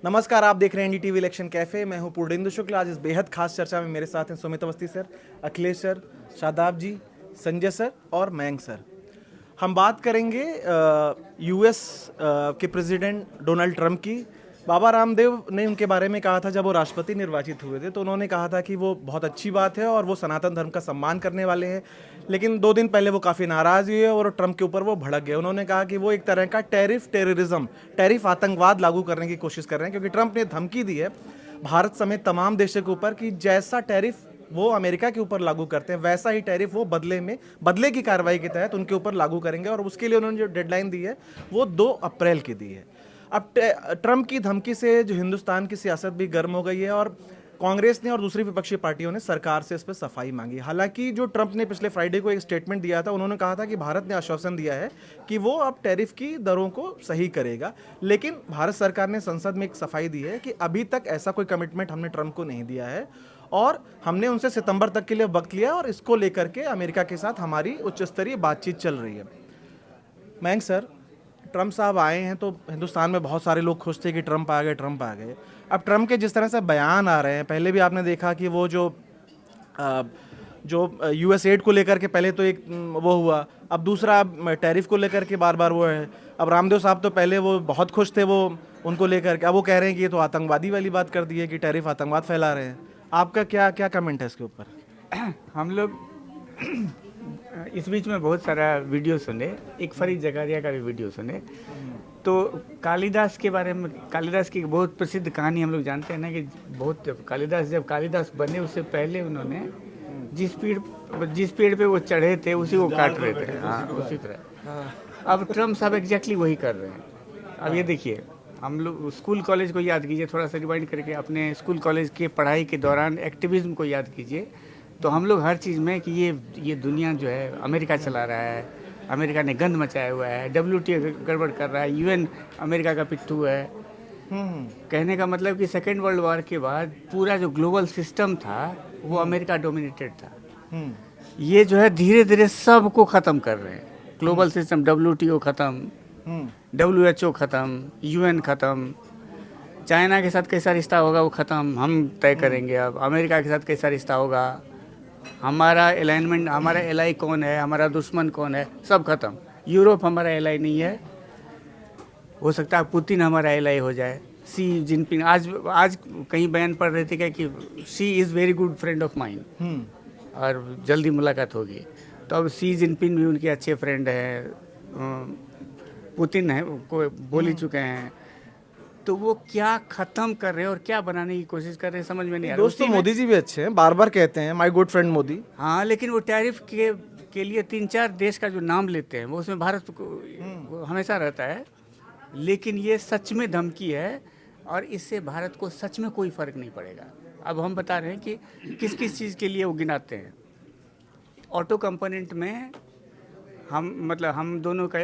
नमस्कार, आप देख रहे हैं एनडीटीवी इलेक्शन कैफे। मैं हूं पूर्णेंदु शुक्ल। आज इस बेहद खास चर्चा में मेरे साथ हैं सुमित अवस्थी सर, अखिलेश सर, शादाब जी, संजय सर और मयंक सर। हम बात करेंगे यूएस के प्रेसिडेंट डोनाल्ड ट्रंप की। बाबा रामदेव ने उनके बारे में कहा था जब वो राष्ट्रपति निर्वाचित हुए थे, तो उन्होंने कहा था कि वो बहुत अच्छी बात है और वो सनातन धर्म का सम्मान करने वाले हैं। लेकिन 2 दिन पहले वो काफ़ी नाराज़ हुए और ट्रंप के ऊपर वो भड़क गए। उन्होंने कहा कि वो एक तरह का टैरिफ आतंकवाद लागू करने की कोशिश कर रहे हैं, क्योंकि ट्रंप ने धमकी दी है भारत समेत तमाम देशों के ऊपर कि जैसा टैरिफ वो अमेरिका के ऊपर लागू करते हैं वैसा ही टैरिफ वो बदले की कार्रवाई के तहत उनके ऊपर लागू करेंगे। और उसके लिए उन्होंने जो डेडलाइन दी है वो 2 अप्रैल की दी है। अब ट्रंप की धमकी से जो हिंदुस्तान की सियासत भी गर्म हो गई है और कांग्रेस ने और दूसरी विपक्षी पार्टियों ने सरकार से इस पर सफाई मांगी। हालांकि जो ट्रंप ने पिछले फ्राइडे को एक स्टेटमेंट दिया था, उन्होंने कहा था कि भारत ने आश्वासन दिया है कि वो अब टैरिफ की दरों को सही करेगा। लेकिन भारत सरकार ने संसद में एक सफाई दी है कि अभी तक ऐसा कोई कमिटमेंट हमने ट्रंप को नहीं दिया है और हमने उनसे सितंबर तक के लिए वक्त लिया और इसको लेकर के अमेरिका के साथ हमारी उच्च स्तरीय बातचीत चल रही है। मयंक सर, ट्रंप साहब आए हैं तो हिंदुस्तान में बहुत सारे लोग खुश थे कि ट्रंप आ गए, ट्रंप आ गए। अब ट्रंप के जिस तरह से बयान आ रहे हैं, पहले भी आपने देखा कि वो जो यूएस एड को लेकर के पहले तो एक वो हुआ, अब दूसरा टैरिफ को लेकर के बार बार वो है। अब रामदेव साहब तो पहले वो बहुत खुश थे वो उनको लेकर के, अब वो कह रहे हैं कि ये तो आतंकवादी वाली बात कर दी है कि टैरिफ आतंकवाद फैला रहे हैं। आपका क्या क्या कमेंट है इसके ऊपर? हम लोग इस बीच में बहुत सारा वीडियो सुने, एक फरीद जकारिया का भी वीडियो सुने। तो कालिदास के बारे में, कालिदास की बहुत प्रसिद्ध कहानी हम लोग जानते हैं ना कि जब कालिदास बने उससे पहले उन्होंने जिस पेड़ पे वो चढ़े थे उसी को काट रहे थे। हाँ, उसी तरह अब ट्रम्प साहब एग्जैक्टली वही कर रहे हैं। अब ये देखिए, हम लोग स्कूल कॉलेज को याद कीजिए, थोड़ा सा रिवाइंड करके अपने स्कूल कॉलेज के पढ़ाई के दौरान एक्टिविज्म को याद कीजिए। तो हम लोग हर चीज़ में कि ये दुनिया जो है अमेरिका चला रहा है, अमेरिका ने गंद मचाया हुआ है, WTO गड़बड़ कर रहा है, UN अमेरिका का पिट्ठू है। कहने का मतलब कि सेकेंड वर्ल्ड वॉर के बाद पूरा जो ग्लोबल सिस्टम था वो अमेरिका डोमिनेटेड था। ये जो है धीरे धीरे सबको ख़त्म कर रहे हैं। ग्लोबल सिस्टम, WTO ख़त्म, WHO ख़त्म, UN ख़त्म, चाइना के साथ कैसा रिश्ता होगा वो ख़त्म, हम तय करेंगे। अब अमेरिका के साथ कैसा रिश्ता होगा, हमारा अलाइनमेंट, हमारा एलाई कौन है, हमारा दुश्मन कौन है, सब खत्म। यूरोप हमारा एलाई नहीं है, हो सकता है पुतिन हमारा एलाई हो जाए। शी जिनपिंग आज कहीं बयान पढ़ रहे थे क्या कि she is very good friend of mine और जल्दी मुलाकात होगी। तो अब शी जिनपिंग भी उनके अच्छे फ्रेंड हैं, पुतिन है को बोल ही चुके हैं। तो वो क्या खत्म कर रहे हैं और क्या बनाने की कोशिश कर रहे हैं समझ में नहीं आ रहा। दोस्तों, मोदी जी भी अच्छे हैं, बार बार कहते हैं माय गुड फ्रेंड मोदी। हाँ, लेकिन वो टैरिफ के लिए 3-4 देश का जो नाम लेते हैं वो उसमें भारत को हमेशा रहता है। लेकिन ये सच में धमकी है और इससे भारत को सच में कोई फ़र्क नहीं पड़ेगा। अब हम बता रहे हैं कि किस किस चीज़ के लिए वो गिनाते हैं। ऑटो कंपोनेंट में हम दोनों का,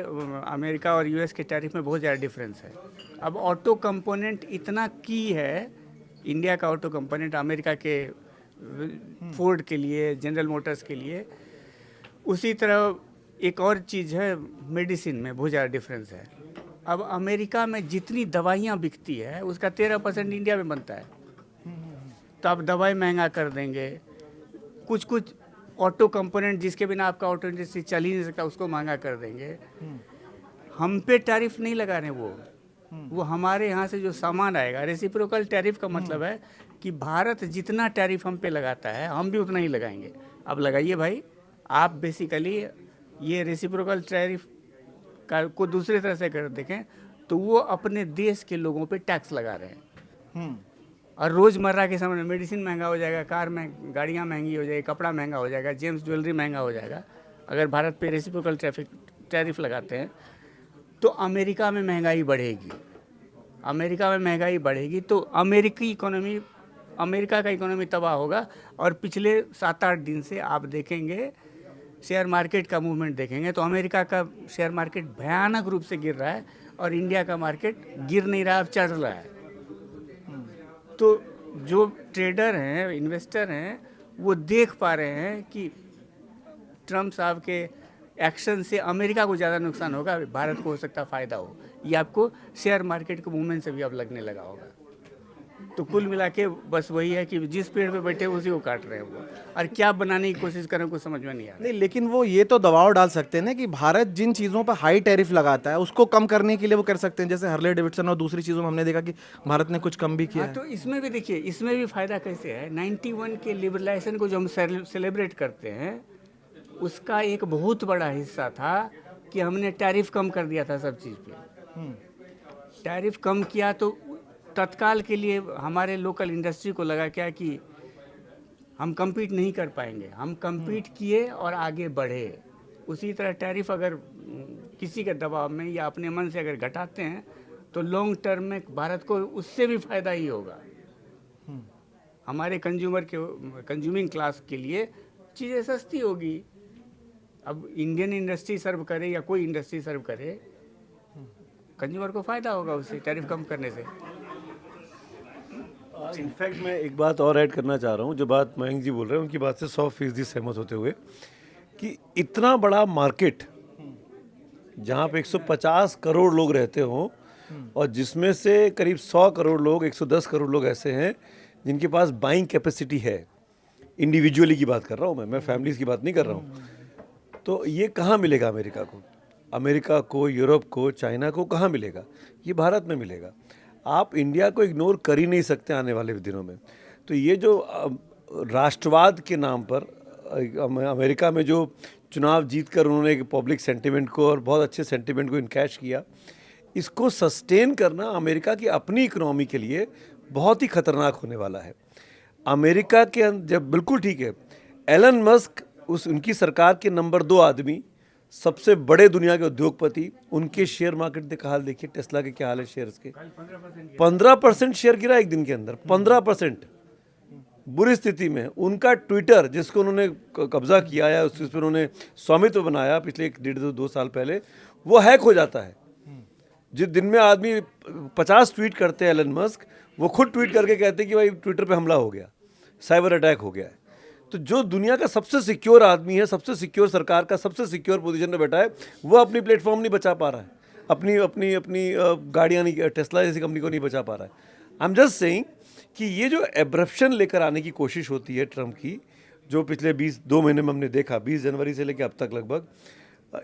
अमेरिका और US के टैरिफ में बहुत ज़्यादा डिफरेंस है। अब ऑटो कंपोनेंट इतना की है, इंडिया का ऑटो कंपोनेंट अमेरिका के फोर्ड के लिए, जनरल मोटर्स के लिए, उसी तरह एक और चीज़ है, मेडिसिन में बहुत ज़्यादा डिफरेंस है। अब अमेरिका में जितनी दवाइयाँ बिकती है उसका 13% इंडिया में बनता है। तो आप दवाई महंगा कर देंगे, कुछ ऑटो कंपोनेंट जिसके बिना आपका ऑटो इंडस्ट्री चल ही नहीं सकता उसको महंगा कर देंगे। हम पे टैरिफ नहीं लगा रहे वो हमारे यहाँ से जो सामान आएगा, रेसिप्रोकल टैरिफ का मतलब है कि भारत जितना टैरिफ हम पे लगाता है हम भी उतना ही लगाएंगे। अब लगाइए भाई, आप बेसिकली ये रेसिप्रोकल टैरिफ का को दूसरे तरह से कर देखें तो वो अपने देश के लोगों पे टैक्स लगा रहे हैं। और रोज़मर्रा के सामान, मेडिसिन महंगा हो जाएगा, गाड़ियाँ महंगी हो जाएगी, कपड़ा महंगा हो जाएगा, जेम्स ज्वेलरी महंगा हो जाएगा। अगर भारत पे रेसिप्रोकल टैरिफ लगाते हैं तो अमेरिका में महंगाई बढ़ेगी। अमेरिका में महंगाई बढ़ेगी तो अमेरिका का इकोनॉमी तबाह होगा। और पिछले 7-8 दिन से आप देखेंगे शेयर मार्केट का मूवमेंट देखेंगे तो अमेरिका का शेयर मार्केट भयानक रूप से गिर रहा है और इंडिया का मार्केट गिर नहीं रहा, अब चढ़ रहा है। तो जो ट्रेडर हैं, इन्वेस्टर हैं, वो देख पा रहे हैं कि ट्रम्प साहब के एक्शन से अमेरिका को ज़्यादा नुकसान होगा, भारत को हो सकता फ़ायदा हो। ये आपको शेयर मार्केट के मूवमेंट से भी अब लगने लगा होगा। तो कुल मिला के बस वही है कि जिस पेड़ पे बैठे उसी को काट रहे हैं वो, और क्या बनाने की कोशिश कर रहे हैं कुछ समझ में नहीं आ रहा। नहीं, लेकिन वो ये तो दबाव डाल सकते हैं ना कि भारत जिन चीज़ों पर हाई टैरिफ लगाता है उसको कम करने के लिए वो कर सकते हैं, जैसे हार्ले डेविडसन और दूसरी चीज़ों में हमने देखा कि भारत ने कुछ कम भी किया हाँ, है। तो इसमें भी देखिए, इसमें भी फायदा कैसे है। 91 के लिबरलाइजेशन को जो हम सेलिब्रेट करते हैं, उसका एक बहुत बड़ा हिस्सा था कि हमने टैरिफ कम कर दिया था सब चीज़ पे। टैरिफ कम किया तो तत्काल के लिए हमारे लोकल इंडस्ट्री को लगा क्या कि हम compete नहीं कर पाएंगे, हम compete किए और आगे बढ़े। उसी तरह टैरिफ अगर किसी के दबाव में या अपने मन से अगर घटाते हैं तो लॉन्ग टर्म में भारत को उससे भी फायदा ही होगा। हमारे कंज्यूमिंग क्लास के लिए चीज़ें सस्ती होगी। अब इंडियन इंडस्ट्री सर्व करे या कोई इंडस्ट्री सर्व करे, कंज्यूमर को फायदा होगा उससे, टैरिफ कम करने से। इनफैक्ट मैं एक बात और ऐड करना चाह रहा हूँ, जो बात मयंक जी बोल रहे हैं उनकी बात से 100% सहमत होते हुए, कि इतना बड़ा मार्केट जहाँ पे 150 करोड़ लोग रहते हों और जिसमें से करीब 100 करोड़ लोग, 110 करोड़ लोग ऐसे हैं जिनके पास बाइंग कैपेसिटी है। इंडिविजुअली की बात कर रहा हूँ मैं फैमिलीज़ की बात नहीं कर रहा हूँ। तो ये कहाँ मिलेगा अमेरिका को, यूरोप को, चाइना को कहाँ मिलेगा? ये भारत में मिलेगा। आप इंडिया को इग्नोर कर ही नहीं सकते आने वाले दिनों में। तो ये जो राष्ट्रवाद के नाम पर अमेरिका में जो चुनाव जीतकर उन्होंने एक पब्लिक सेंटिमेंट को और बहुत अच्छे सेंटिमेंट को इनकैश किया, इसको सस्टेन करना अमेरिका की अपनी इकोनॉमी के लिए बहुत ही खतरनाक होने वाला है। अमेरिका के जब बिल्कुल ठीक है, एलन मस्क उनकी सरकार के नंबर 2 आदमी, सबसे बड़े दुनिया के उद्योगपति, उनके शेयर मार्केट का हाल देखिए, टेस्ला के क्या हाल है शेयर्स के। 15% शेयर गिरा एक दिन के अंदर, 15%। बुरी स्थिति में उनका ट्विटर, जिसको उन्होंने कब्जा किया है, उस पर उन्होंने स्वामित्व बनाया पिछले 1.5-2 साल पहले, वो हैक हो जाता है। जिस दिन में आदमी 50 ट्वीट करते हैं एलन मस्क, वो खुद ट्वीट करके कहते हैं कि भाई ट्विटर पे हमला हो गया, साइबर अटैक हो गया है। तो जो दुनिया का सबसे सिक्योर आदमी है, सबसे सिक्योर सरकार का सबसे सिक्योर पोजीशन में बैठा है, वो अपनी प्लेटफॉर्म नहीं बचा पा रहा है, अपनी अपनी अपनी गाड़ियाँ नहीं, टेस्ला जैसी कंपनी को नहीं बचा पा रहा है। आई एम जस्ट सेइंग कि ये जो एब्रप्शन लेकर आने की कोशिश होती है ट्रम्प की, जो पिछले 2 महीने में हमने देखा, 20 जनवरी से लेकर अब तक लगभग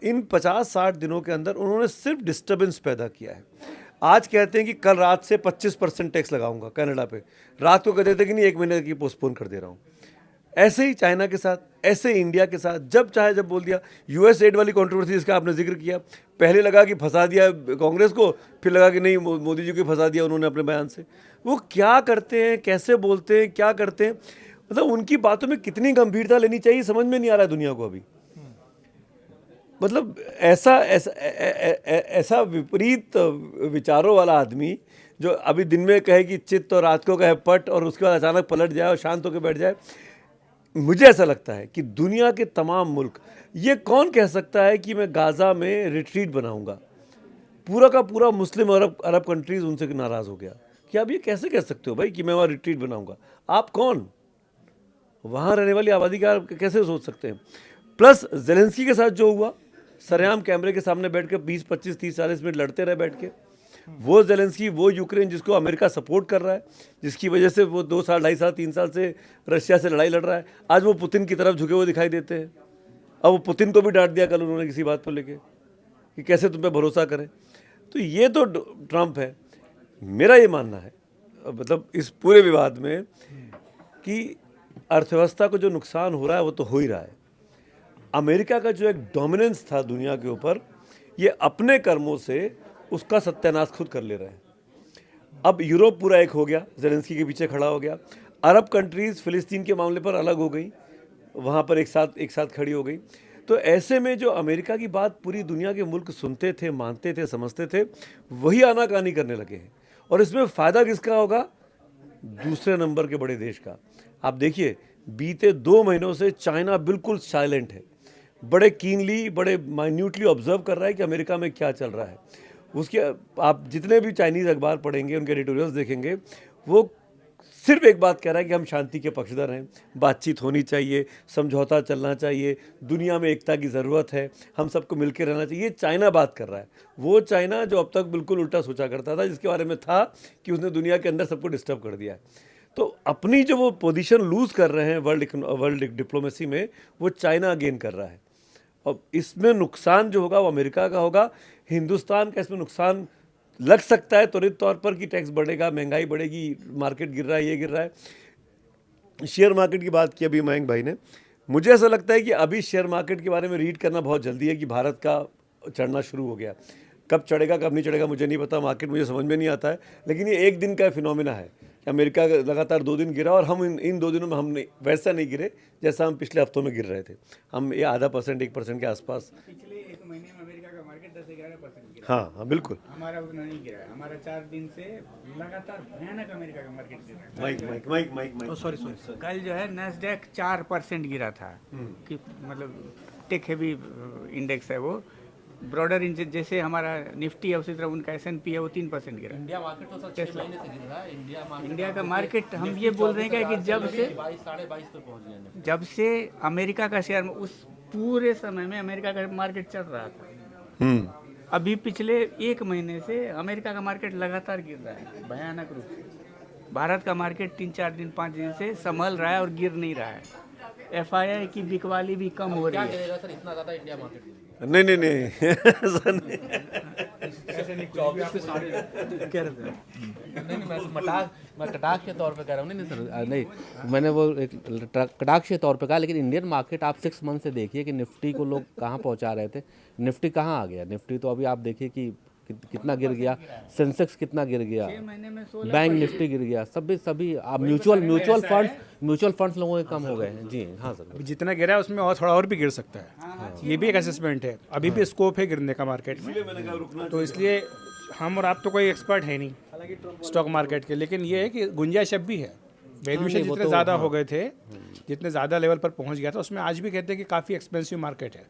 इन 50-60 दिनों के अंदर उन्होंने सिर्फ डिस्टर्बेंस पैदा किया है। आज कहते हैं कि कल रात से 25% टैक्स लगाऊंगा कनाडा पे, रात को कहते थे कि नहीं 1 महीने की पोस्टपोन कर दे रहा हूँ। ऐसे ही चाइना के साथ, ऐसे इंडिया के साथ, जब चाहे जब बोल दिया। यूएस एड वाली कंट्रोवर्सी जिसका आपने जिक्र किया, पहले लगा कि फंसा दिया कांग्रेस को, फिर लगा कि नहीं मोदी जी को फंसा दिया उन्होंने अपने बयान से। वो क्या करते हैं, कैसे बोलते हैं, क्या करते हैं, मतलब उनकी बातों में कितनी गंभीरता लेनी चाहिए समझ में नहीं आ रहा है दुनिया को अभी। मतलब ऐसा विपरीत विचारों वाला आदमी जो अभी दिन में कहे कि चित्त और रात को कहे पट, और उसके बाद अचानक पलट जाए और शांत होकर बैठ जाए। मुझे ऐसा लगता है कि दुनिया के तमाम मुल्क, ये कौन कह सकता है कि मैं गाज़ा में रिट्रीट बनाऊंगा? पूरा का पूरा मुस्लिम अरब कंट्रीज़ उनसे नाराज़ हो गया कि आप ये कैसे कह सकते हो भाई कि मैं वहाँ रिट्रीट बनाऊंगा? आप कौन? वहाँ रहने वाली आबादी का कैसे सोच सकते हैं? प्लस ज़ेलेंस्की के साथ जो हुआ, सरेआम कैमरे के सामने बैठ के 20, 25, 30, 40 मिनट लड़ते रहे बैठ के। वो ज़ेलेंस्की, वो यूक्रेन जिसको अमेरिका सपोर्ट कर रहा है, जिसकी वजह से वो 2 साल, 2.5 साल, 3 साल से रशिया से लड़ाई लड़ रहा है, आज वो पुतिन की तरफ झुके हुए दिखाई देते हैं। अब वो पुतिन को भी डांट दिया कल उन्होंने किसी बात पर लेके कि कैसे तुम पे भरोसा करें। तो ये तो ट्रम्प है। मेरा ये मानना है मतलब इस पूरे विवाद में कि अर्थव्यवस्था को जो नुकसान हो रहा है वो तो हो ही रहा है। अमेरिका का जो एक डोमिनेंस था दुनिया के ऊपर, ये अपने कर्मों से उसका सत्यानाश खुद कर ले रहे हैं। अब यूरोप पूरा एक हो गया, ज़ेलेंस्की के पीछे खड़ा हो गया। अरब कंट्रीज़ फ़िलिस्तीन के मामले पर अलग हो गई, वहाँ पर एक साथ खड़ी हो गई। तो ऐसे में जो अमेरिका की बात पूरी दुनिया के मुल्क सुनते थे, मानते थे, समझते थे, वही आनाकानी करने लगे हैं। और इसमें फ़ायदा किसका होगा? दूसरे नंबर के बड़े देश का। आप देखिए, बीते 2 महीनों से चाइना बिल्कुल साइलेंट है, बड़े कीनली, बड़े माइन्यूटली ऑब्जर्व कर रहा है कि अमेरिका में क्या चल रहा है। उसके आप जितने भी चाइनीज़ अखबार पढ़ेंगे, उनके एडिटोरियल्स देखेंगे, वो सिर्फ एक बात कह रहा है कि हम शांति के पक्षधर हैं, बातचीत होनी चाहिए, समझौता चलना चाहिए, दुनिया में एकता की ज़रूरत है, हम सबको मिलकर रहना चाहिए। ये चाइना बात कर रहा है, वो चाइना जो अब तक बिल्कुल उल्टा सोचा करता था, जिसके बारे में था कि उसने दुनिया के अंदर सबको डिस्टर्ब कर दिया है। तो अपनी जो वो पोजीशन लूज़ कर रहे हैं वर्ल्ड डिप्लोमेसी में, वो चाइना गेन कर रहा है। अब इसमें नुकसान जो होगा वो अमेरिका का होगा, हिंदुस्तान का इसमें नुकसान लग सकता है त्वरित तौर पर कि टैक्स बढ़ेगा, महंगाई बढ़ेगी, मार्केट गिर रहा है, ये गिर रहा है। शेयर मार्केट की बात की अभी मयंक भाई ने, मुझे ऐसा लगता है कि अभी शेयर मार्केट के बारे में रीड करना बहुत जल्दी है कि भारत का चढ़ना शुरू हो गया। कब चढ़ेगा कब नहीं चढ़ेगा मुझे नहीं पता, मार्केट मुझे समझ में नहीं आता है, लेकिन ये एक दिन का फिनोमिना है कि अमेरिका लगातार 2 दिन गिरा और हम इन 2 दिनों में हम वैसा नहीं गिरे जैसा हम पिछले हफ्तों में गिर रहे थे। हम ये 0.5% 1% के आसपास। पिछले 1 महीने में अमेरिका का मार्केट 10-11% गिरा। हाँ हाँ बिल्कुल। हमारा उतना नहीं गिरा है, हमारा 4 दिन से लगातार भयानक अमेरिका का मार्केट गिरा है। Mic sorry sorry. कल जो है नैस्डैक 4% गिरा था, कि मतलब टेक हेवी इंडेक्स है वो। ब्रॉडर इंडेक्स जैसे हमारा निफ्टी है उसी तरह उनका S&P है वो 3% गिरा। इंडिया मार्केट तो सर 6 महीने से गिर रहा है। इंडिया का मार्केट हम ये बोल रहे हैं कि जब से 22-22.5 पे पहुंच गया है। जब से अमेरिका का शेयर, उस पूरे समय में अमेरिका का मार्केट चल रहा था। अभी पिछले 1 महीने से अमेरिका का मार्केट लगातार गिर रहा है भयानक रूप से। भारत का मार्केट 3-4 दिन 5 दिन से संभल रहा है और गिर नहीं रहा है। FII की बिकवाली भी कम हो रही है। क्या गिरेगा सर इतना ज़्यादा इंडिया मार्केट गिरेगा? नहीं ऐसा नहीं। ऐसे नहीं 24 से साढ़े कह रहे थे नहीं मैं कटाक्ष के तौर पे कह रहा हूँ। नहीं सर नहीं, मैंने वो एक कटाक्ष के तौर पे कहा, लेकिन इंडियन मार्केट आप 6 मंथ से देखिए कि निफ्टी को लोग कहाँ पहुँचा रहे थे, निफ्टी कहाँ आ गया। निफ्टी तो अभी आप देखिए कि कितना गिर गया, सेंसेक्स कितना गिर गया, बैंक निफ्टी गिर गया, सभी आप म्यूचुअल फंड्स लोगों के कम हो गए हैं। जी हाँ सर। अभी जितना गिरा है उसमें और थोड़ा और भी गिर सकता है। ये भी एक असेसमेंट है, अभी भी स्कोप है गिरने का मार्केट में। तो इसलिए हम और आप तो कोई एक्सपर्ट है नहीं स्टॉक मार्केट के, लेकिन ये है कि गुंजाइश अब भी है। वैल्यूएशन जितने ज़्यादा हो गए थे, जितने ज़्यादा लेवल पर पहुंच गया था, उसमें आज भी कहते हैं कि काफ़ी एक्सपेंसिव मार्केट है।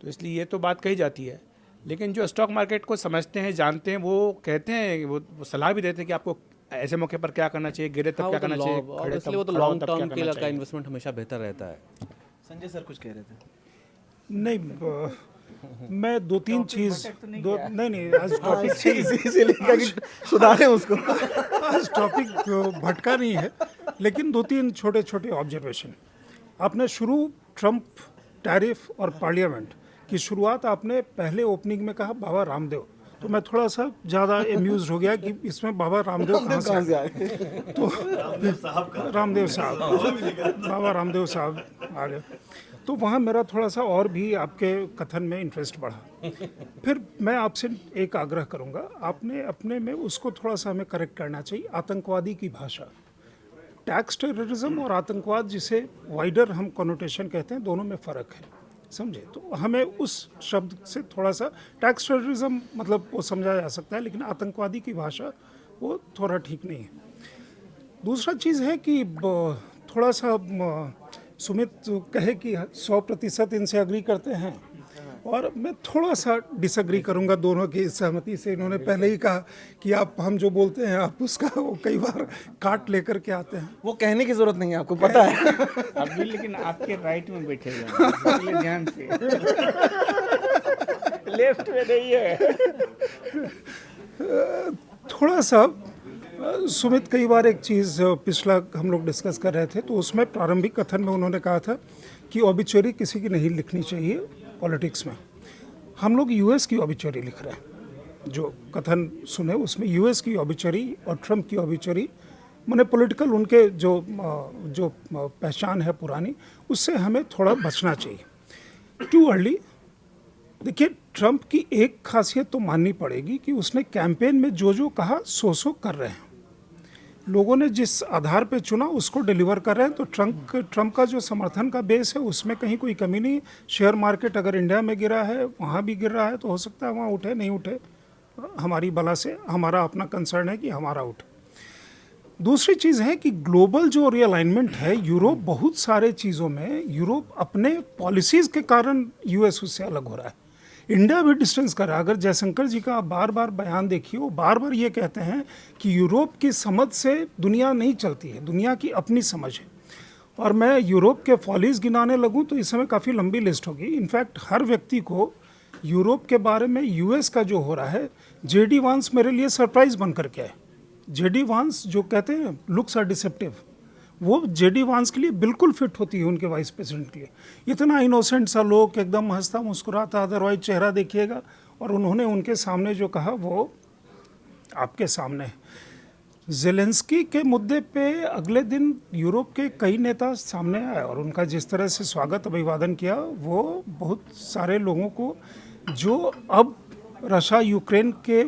तो इसलिए ये तो बात कही जाती है, लेकिन जो स्टॉक मार्केट को समझते हैं, जानते हैं, वो कहते हैं, वो सलाह भी देते हैं कि आपको ऐसे मौके पर क्या करना चाहिए, गिरे तब क्या करना चाहिए, खड़े इसलिए वो तो तब खड़ा हो लॉन्ग तब क्या टर्म करना के का इन्वेस्टमेंट हमेशा बेहतर रहता है। संजय सर कुछ कह रहे थे। नहीं मैं 2-3 चीज़ नहीं आज टॉपिक इसीलिए कहा कि सुधारें उसको। आज टॉपिक भटका नहीं है, लेकिन 2-3 छोटे छोटे ऑब्जर्वेशन। आपने ट्रम्प, टैरिफ और पार्लियामेंट की शुरुआत आपने पहले ओपनिंग में कहा बाबा रामदेव, तो मैं थोड़ा सा ज़्यादा एम्यूज हो गया कि इसमें बाबा रामदेव कहाँ से आए। तो रामदेव साहब बाबा रामदेव साहब आ गए, तो वहाँ मेरा थोड़ा सा और भी आपके कथन में इंटरेस्ट बढ़ा। फिर मैं आपसे एक आग्रह करूँगा, आपने अपने में उसको थोड़ा सा हमें करेक्ट करना चाहिए। आतंकवादी की भाषा, टैक्स टेररिज्म और आतंकवाद जिसे वाइडर हम कॉनोटेशन कहते हैं, दोनों में फ़र्क है, समझे। तो हमें उस शब्द से थोड़ा सा, टैक्स टेररिज्म मतलब वो समझा जा सकता है, लेकिन आतंकवादी की भाषा वो थोड़ा ठीक नहीं है। दूसरा चीज़ है कि थोड़ा सा सुमित कहे कि 100% इनसे अग्री करते हैं, और मैं थोड़ा सा डिसएग्री करूंगा दोनों की सहमति से। इन्होंने पहले ही कहा कि हम जो बोलते हैं आप उसका वो कई बार काट लेकर के आते हैं। वो कहने की जरूरत नहीं है, आपको पता है। अभी लेकिन आपके राइट में बैठे हुए हैं, इसलिए ध्यान से, लेफ्ट में नहीं है। थोड़ा सा सुमित कई बार एक चीज़ पिछला हम लोग डिस्कस कर रहे थे, तो उसमें प्रारंभिक कथन में उन्होंने कहा था कि ऑबिचुअरी किसी की नहीं लिखनी चाहिए पॉलिटिक्स में। हम लोग यूएस की ऑबिचुअरी लिख रहे हैं। जो कथन सुने उसमें यूएस की ऑबिचुअरी और ट्रम्प की ऑबिचुअरी, माने पॉलिटिकल उनके जो पहचान है पुरानी, उससे हमें थोड़ा बचना चाहिए। Too early. देखिए, ट्रम्प की एक खासियत तो माननी पड़ेगी कि उसने कैंपेन में जो कहा सो कर रहे हैं। लोगों ने जिस आधार पे चुना उसको डिलीवर कर रहे हैं। तो ट्रम्प का जो समर्थन का बेस है उसमें कहीं कोई कमी नहीं। शेयर मार्केट अगर इंडिया में गिरा है, वहाँ भी गिर रहा है, तो हो सकता है वहाँ उठे, नहीं उठे हमारी बला से, हमारा अपना कंसर्न है कि हमारा उठे। दूसरी चीज़ है कि ग्लोबल जो रीअलाइनमेंट है, यूरोप बहुत सारे चीज़ों में, यूरोप अपने पॉलिसीज़ के कारण यूएस उससे अलग हो रहा है। इंडिया भी डिस्टेंस कर रहा है। अगर जयशंकर जी का आप बार बार बयान देखिए, वो बार बार ये कहते हैं कि यूरोप की समझ से दुनिया नहीं चलती है, दुनिया की अपनी समझ है। और मैं यूरोप के फॉलीज गिनाने लगूं तो इस समय काफ़ी लंबी लिस्ट होगी। इनफैक्ट हर व्यक्ति को यूरोप के बारे में यूएस का जो हो रहा है, जेडी वांस मेरे लिए सरप्राइज बन करके आए। जेडी वांस जो कहते हैं लुक्स आर डिसेप्टिव, वो जेडी वांस के लिए बिल्कुल फिट होती है उनके वाइस प्रेसिडेंट के लिए। इतना इनोसेंट सा लोग, एकदम हंसता मुस्कुराता, अदरवाइज चेहरा देखिएगा। और उन्होंने उनके सामने जो कहा वो आपके सामने है। जेलेंस्की के मुद्दे पे अगले दिन यूरोप के कई नेता सामने आए और उनका जिस तरह से स्वागत अभिवादन किया, वो बहुत सारे लोगों को, जो अब रशिया यूक्रेन के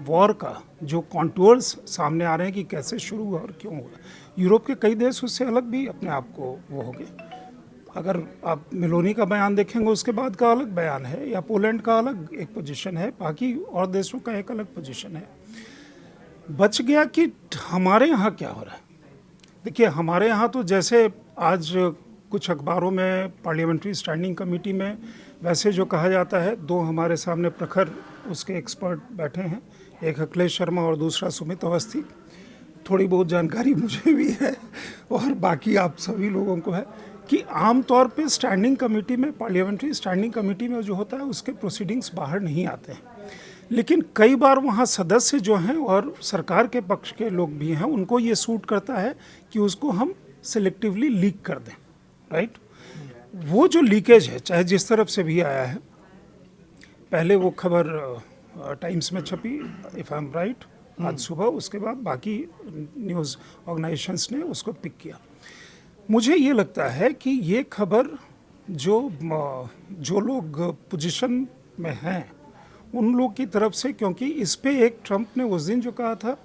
वॉर का जो कॉन्टूर्स सामने आ रहे हैं कि कैसे शुरू हुआ और क्यों हुआ, यूरोप के कई देश उससे अलग भी अपने आप को वो हो गए। अगर आप मेलोनी का बयान देखेंगे, उसके बाद का अलग बयान है, या पोलैंड का अलग एक पोजीशन है, बाकी और देशों का एक अलग पोजीशन है। बच गया कि हमारे यहाँ क्या हो रहा है। देखिए, हमारे यहाँ तो जैसे आज कुछ अखबारों में पार्लियामेंट्री स्टैंडिंग कमेटी में वैसे जो कहा जाता है, दो हमारे सामने प्रखर उसके एक्सपर्ट बैठे हैं, एक अखिलेश शर्मा और दूसरा सुमित अवस्थी। थोड़ी बहुत जानकारी मुझे भी है और बाकी आप सभी लोगों को है कि आमतौर पे स्टैंडिंग कमेटी में, पार्लियामेंट्री स्टैंडिंग कमेटी में जो होता है उसके प्रोसीडिंग्स बाहर नहीं आते हैं। लेकिन कई बार वहाँ सदस्य जो हैं और सरकार के पक्ष के लोग भी हैं, उनको ये सूट करता है कि उसको हम सिलेक्टिवली लीक कर दें, राइट। वो जो लीकेज है, चाहे जिस तरफ से भी आया है, पहले वो खबर टाइम्स में छपी, इफ़ आई एम राइट, आज सुबह, उसके बाद बाकी न्यूज़ ऑर्गेनाइजेशंस ने उसको पिक किया। मुझे ये लगता है कि ये खबर जो लोग पोजीशन में हैं उन लोग की तरफ से, क्योंकि इस पे एक ट्रंप ने उस दिन जो कहा था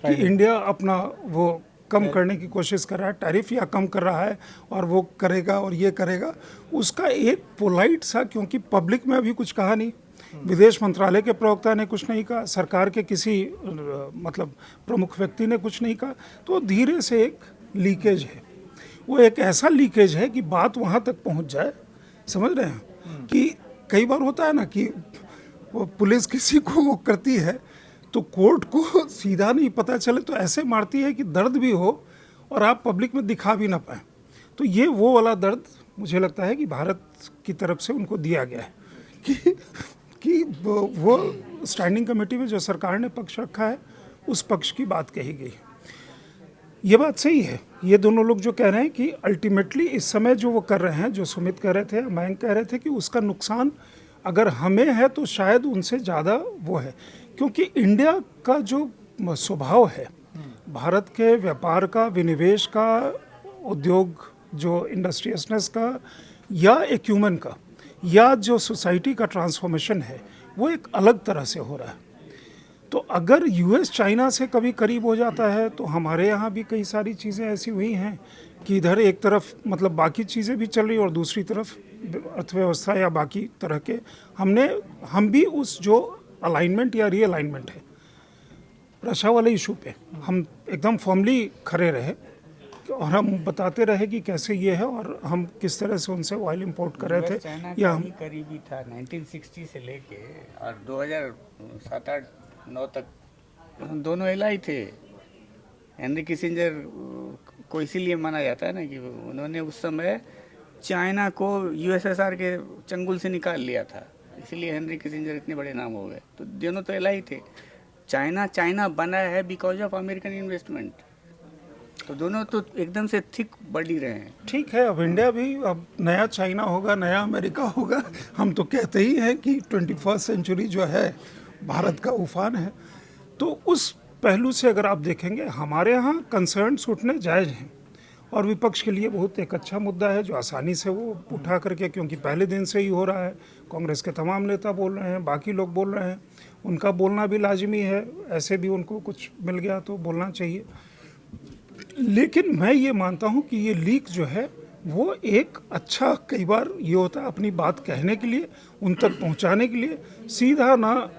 कि इंडिया अपना वो कम करने की कोशिश कर रहा है, टैरिफ या कम कर रहा है और वो करेगा और ये करेगा, उसका एक पोलाइट सा, क्योंकि पब्लिक में अभी कुछ कहा नहीं, विदेश मंत्रालय के प्रवक्ता ने कुछ नहीं कहा, सरकार के किसी मतलब प्रमुख व्यक्ति ने कुछ नहीं कहा, तो धीरे से एक लीकेज है। वो एक ऐसा लीकेज है कि बात वहाँ तक पहुँच जाए, समझ रहे हैं, कि कई बार होता है ना कि वो पुलिस किसी को वो करती है तो कोर्ट को सीधा नहीं पता चले, तो ऐसे मारती है कि दर्द भी हो और आप पब्लिक में दिखा भी ना पाएँ। तो ये वो वाला दर्द मुझे लगता है कि भारत की तरफ से उनको दिया गया है कि वो स्टैंडिंग कमेटी में जो सरकार ने पक्ष रखा है उस पक्ष की बात कही गई। ये बात सही है, ये दोनों लोग जो कह रहे हैं कि अल्टीमेटली इस समय जो वो कर रहे हैं, जो सुमित कह रहे थे, मयंक कह रहे थे कि उसका नुकसान अगर हमें है तो शायद उनसे ज़्यादा वो है, क्योंकि इंडिया का जो स्वभाव है, भारत के व्यापार का, विनिवेश का, उद्योग जो इंडस्ट्रियसनेस का या एक्यूमेन का, या जो सोसाइटी का ट्रांसफॉर्मेशन है, वो एक अलग तरह से हो रहा है। तो अगर यूएस चाइना से कभी करीब हो जाता है तो हमारे यहाँ भी कई सारी चीज़ें ऐसी हुई हैं कि इधर एक तरफ मतलब बाकी चीज़ें भी चल रही और दूसरी तरफ अर्थव्यवस्था या बाकी तरह के हम भी उस जो अलाइनमेंट या रीअलाइनमेंट है रशिया वाले इशू पे हम एकदम फॉर्मली खड़े रहे और हम बताते रहे कि कैसे ये है और हम किस तरह से उनसे ऑयल इंपोर्ट कर रहे थे, या हम करीबी था 1960 से लेके और 2007-8-9 तक दोनों एलाई थे। हेनरी किसिंजर को इसीलिए माना जाता है ना कि उन्होंने उस समय चाइना को यूएसएसआर के चंगुल से निकाल लिया था, इसीलिए हेनरी किसिंजर इतने बड़े नाम हो गए। तो दोनों तो एलाई थे। चाइना बना है बिकॉज ऑफ अमेरिकन इन्वेस्टमेंट, तो दोनों तो एकदम से थिक बढ़ ही रहे हैं। ठीक है, अब इंडिया भी अब नया चाइना होगा, नया अमेरिका होगा। हम तो कहते ही हैं कि 21st सेंचुरी जो है भारत का उफान है। तो उस पहलू से अगर आप देखेंगे, हमारे यहाँ कंसर्न्स उठने जायज़ हैं और विपक्ष के लिए बहुत एक अच्छा मुद्दा है जो आसानी से वो उठा करके, क्योंकि पहले दिन से ही हो रहा है, कांग्रेस के तमाम नेता बोल रहे हैं, बाकी लोग बोल रहे हैं, उनका बोलना भी लाजिमी है, ऐसे भी उनको कुछ मिल गया तो बोलना चाहिए। लेकिन मैं ये मानता हूँ कि ये लीक जो है वो एक अच्छा, कई बार ये होता है अपनी बात कहने के लिए, उन तक पहुँचाने के लिए, सीधा ना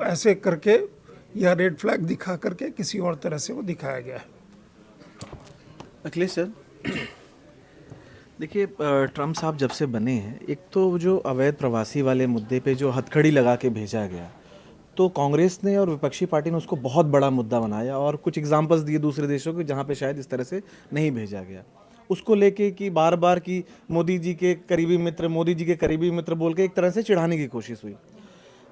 ऐसे करके या रेड फ्लैग दिखा करके किसी और तरह से वो दिखाया गया है। अखिलेश सर, देखिए ट्रम्प साहब जब से बने हैं, एक तो जो अवैध प्रवासी वाले मुद्दे पे जो हथकड़ी लगा के भेजा गया, तो कांग्रेस ने और विपक्षी पार्टी ने उसको बहुत बड़ा मुद्दा बनाया और कुछ एग्जांपल्स दिए दूसरे देशों के जहाँ पे शायद इस तरह से नहीं भेजा गया। उसको लेके कि बार बार कि मोदी जी के करीबी मित्र बोल के एक तरह से चिढ़ाने की कोशिश हुई।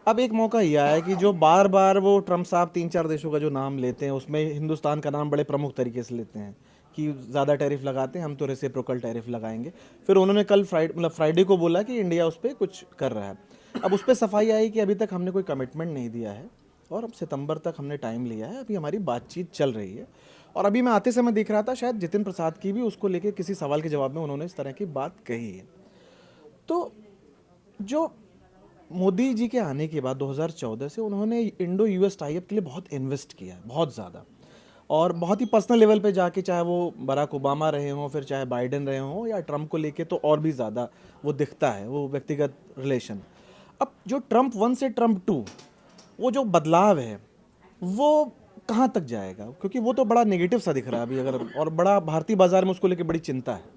अब एक मौका ये आया कि जो बार बार वो ट्रम्प साहब 3-4 देशों का जो नाम लेते हैं उसमें हिंदुस्तान का नाम बड़े प्रमुख तरीके से लेते हैं कि ज़्यादा टैरिफ लगाते हैं, हम तो रेसिप्रोकल टैरिफ लगाएंगे। फिर उन्होंने कल फ्राइडे को बोला कि इंडिया उस पर कुछ कर रहा है। अब उस पर सफाई आई कि अभी तक हमने कोई कमिटमेंट नहीं दिया है और अब सितंबर तक हमने टाइम लिया है, अभी हमारी बातचीत चल रही है। और अभी मैं आते समय देख रहा था, शायद जितिन प्रसाद की भी उसको लेके किसी सवाल के जवाब में उन्होंने इस तरह की बात कही है। तो जो मोदी जी के आने के बाद 2014 से उन्होंने इंडो यूएस टाई अप के लिए बहुत इन्वेस्ट किया है, बहुत ज़्यादा, और बहुत ही पर्सनल लेवल पे जाके, चाहे वो बराक ओबामा रहे हों, फिर चाहे बाइडेन रहे हों या ट्रम्प को लेके, तो और भी ज़्यादा वो दिखता है वो व्यक्तिगत रिलेशन। अब जो ट्रम्प 1 से ट्रम्प 2 वो जो बदलाव है वो कहाँ तक जाएगा, क्योंकि वो तो बड़ा नेगेटिव सा दिख रहा है अभी, अगर और बड़ा भारतीय बाजार में उसको लेके बड़ी चिंता है।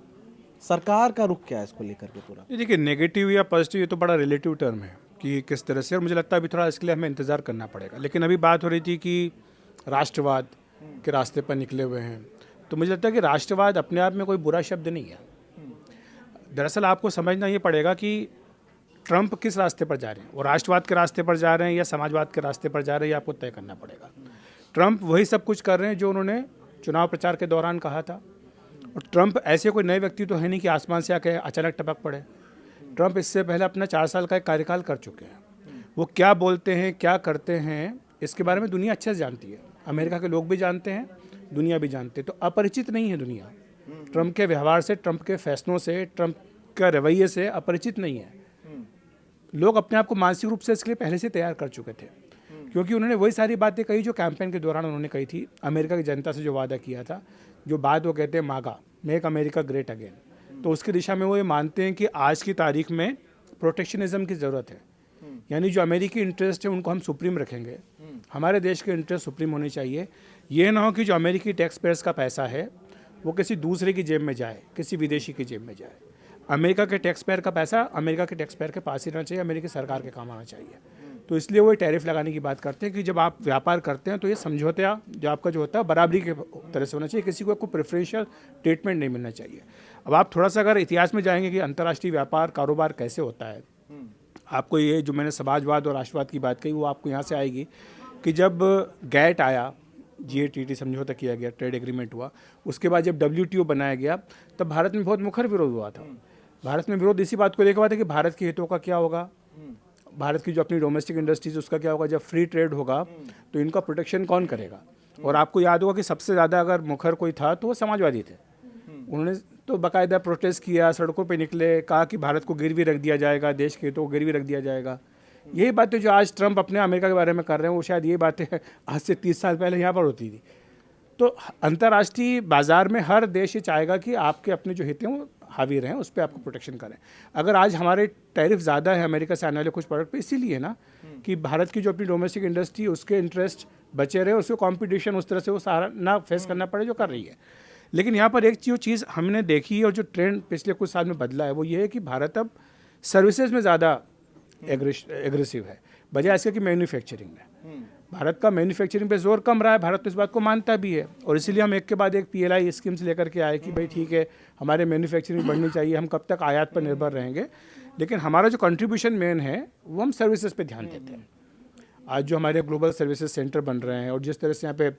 सरकार का रुख क्या है इसको लेकर के पूरा? ये देखिए, नेगेटिव या पॉजिटिव ये तो बड़ा रिलेटिव टर्म है कि किस तरह से, और मुझे लगता है अभी थोड़ा इसके लिए हमें इंतज़ार करना पड़ेगा। लेकिन अभी बात हो रही थी कि राष्ट्रवाद के रास्ते पर निकले हुए हैं, तो मुझे लगता है कि राष्ट्रवाद अपने आप में कोई बुरा शब्द नहीं है। दरअसल आपको समझना ये पड़ेगा कि ट्रम्प किस रास्ते पर जा रहे हैं, वो राष्ट्रवाद के रास्ते पर जा रहे हैं या समाजवाद के रास्ते पर जा रहे हैं, ये आपको तय करना पड़ेगा। ट्रम्प वही सब कुछ कर रहे हैं जो उन्होंने चुनाव प्रचार के दौरान कहा था, और ट्रम्प ऐसे कोई नए व्यक्ति तो है नहीं कि आसमान से आके अचानक टपक पड़े। ट्रम्प इससे पहले अपना 4 साल का एक कार्यकाल कर चुके हैं। वो क्या बोलते हैं, क्या करते हैं, इसके बारे में दुनिया अच्छे से जानती है। अमेरिका के लोग भी जानते हैं, दुनिया भी जानते हैं, तो अपरिचित नहीं है दुनिया ट्रम्प के व्यवहार से, ट्रम्प के फैसलों से, ट्रम्प का रवैये से अपरिचित नहीं है। लोग अपने आप को मानसिक रूप से इसके लिए पहले से तैयार कर चुके थे, क्योंकि उन्होंने वही सारी बातें कही जो कैंपेन के दौरान उन्होंने कही थी, अमेरिका की जनता से जो वादा किया था, जो बात वो कहते हैं मागा, मेक अमेरिका ग्रेट अगेन। तो उसकी दिशा में वो ये मानते हैं कि आज की तारीख में प्रोटेक्शनिज्म की ज़रूरत है, यानी जो अमेरिकी इंटरेस्ट है उनको हम सुप्रीम रखेंगे, हमारे देश के इंटरेस्ट सुप्रीम होने चाहिए। ये ना हो कि जो अमेरिकी टैक्स पेयर्स का पैसा है वो किसी दूसरे की जेब में जाए, किसी विदेशी की जेब में जाए। अमेरिका के टैक्स पेयर का पैसा अमेरिका के टैक्स पेयर के पास ही रहना चाहिए, अमेरिकी सरकार के काम आना चाहिए। तो इसलिए वो टैरिफ लगाने की बात करते हैं कि जब आप व्यापार करते हैं तो ये समझौता जो आपका जो होता है बराबरी के तरह से होना चाहिए, किसी को कोई प्रेफरेंशियल ट्रीटमेंट नहीं मिलना चाहिए। अब आप थोड़ा सा अगर इतिहास में जाएंगे कि अंतर्राष्ट्रीय व्यापार कारोबार कैसे होता है, आपको ये जो मैंने समाजवाद और राष्ट्रवाद की बात कही वो आपको यहाँ से आएगी कि जब गैट आया, GATT समझौता किया गया, ट्रेड एग्रीमेंट हुआ, उसके बाद जब WTO बनाया गया तब भारत में बहुत मुखर विरोध हुआ था। भारत में विरोध इसी बात को लेकर हुआ था कि भारत के हितों का क्या होगा, भारत की जो अपनी डोमेस्टिक इंडस्ट्रीज उसका क्या होगा, जब फ्री ट्रेड होगा तो इनका प्रोटेक्शन कौन करेगा। और आपको याद होगा कि सबसे ज़्यादा अगर मुखर कोई था तो वो समाजवादी थे। उन्होंने तो बाकायदा प्रोटेस्ट किया, सड़कों पे निकले, कहा कि भारत को गिरवी रख दिया जाएगा, देश के हितों को गिरवी रख दिया जाएगा। यही बातें जो आज ट्रम्प अपने अमेरिका के बारे में कर रहे हैं वो शायद ये बातें आज से 30 साल पहले यहाँ पर होती थी। तो अंतर्राष्ट्रीय बाजार में हर देश ये चाहेगा कि आपके अपने जो हित हैं वो हावी रहें, उस पर आपको प्रोटेक्शन करें। अगर आज हमारे टैरिफ ज़्यादा है अमेरिका से आने वाले कुछ प्रोडक्ट पे, इसीलिए ना कि भारत की जो अपनी डोमेस्टिक इंडस्ट्री उसके इंटरेस्ट बचे रहे, उसको कंपटीशन उस तरह से वो सारा ना फेस करना पड़े जो कर रही है। लेकिन यहाँ पर एक चीज़ हमने देखी है और जो ट्रेंड पिछले कुछ साल में बदला है वो ये है कि भारत अब सर्विसेज में ज़्यादा एग्रेसिव है बजाय इसके कि मैन्युफैक्चरिंग में। भारत का मैन्युफैक्चरिंग पे जोर कम रहा है, भारत तो इस बात को मानता भी है, और इसीलिए हम एक के बाद एक PLI स्कीम्स लेकर के आए कि भाई ठीक है हमारे मैन्युफैक्चरिंग बढ़नी चाहिए, हम कब तक आयात पर निर्भर रहेंगे, लेकिन हमारा जो कंट्रीब्यूशन मेन है वो हम सर्विसेज पे ध्यान देते हैं। आज जो हमारे ग्लोबल सर्विसेज सेंटर बन रहे हैं और जिस तरह से यहाँ पे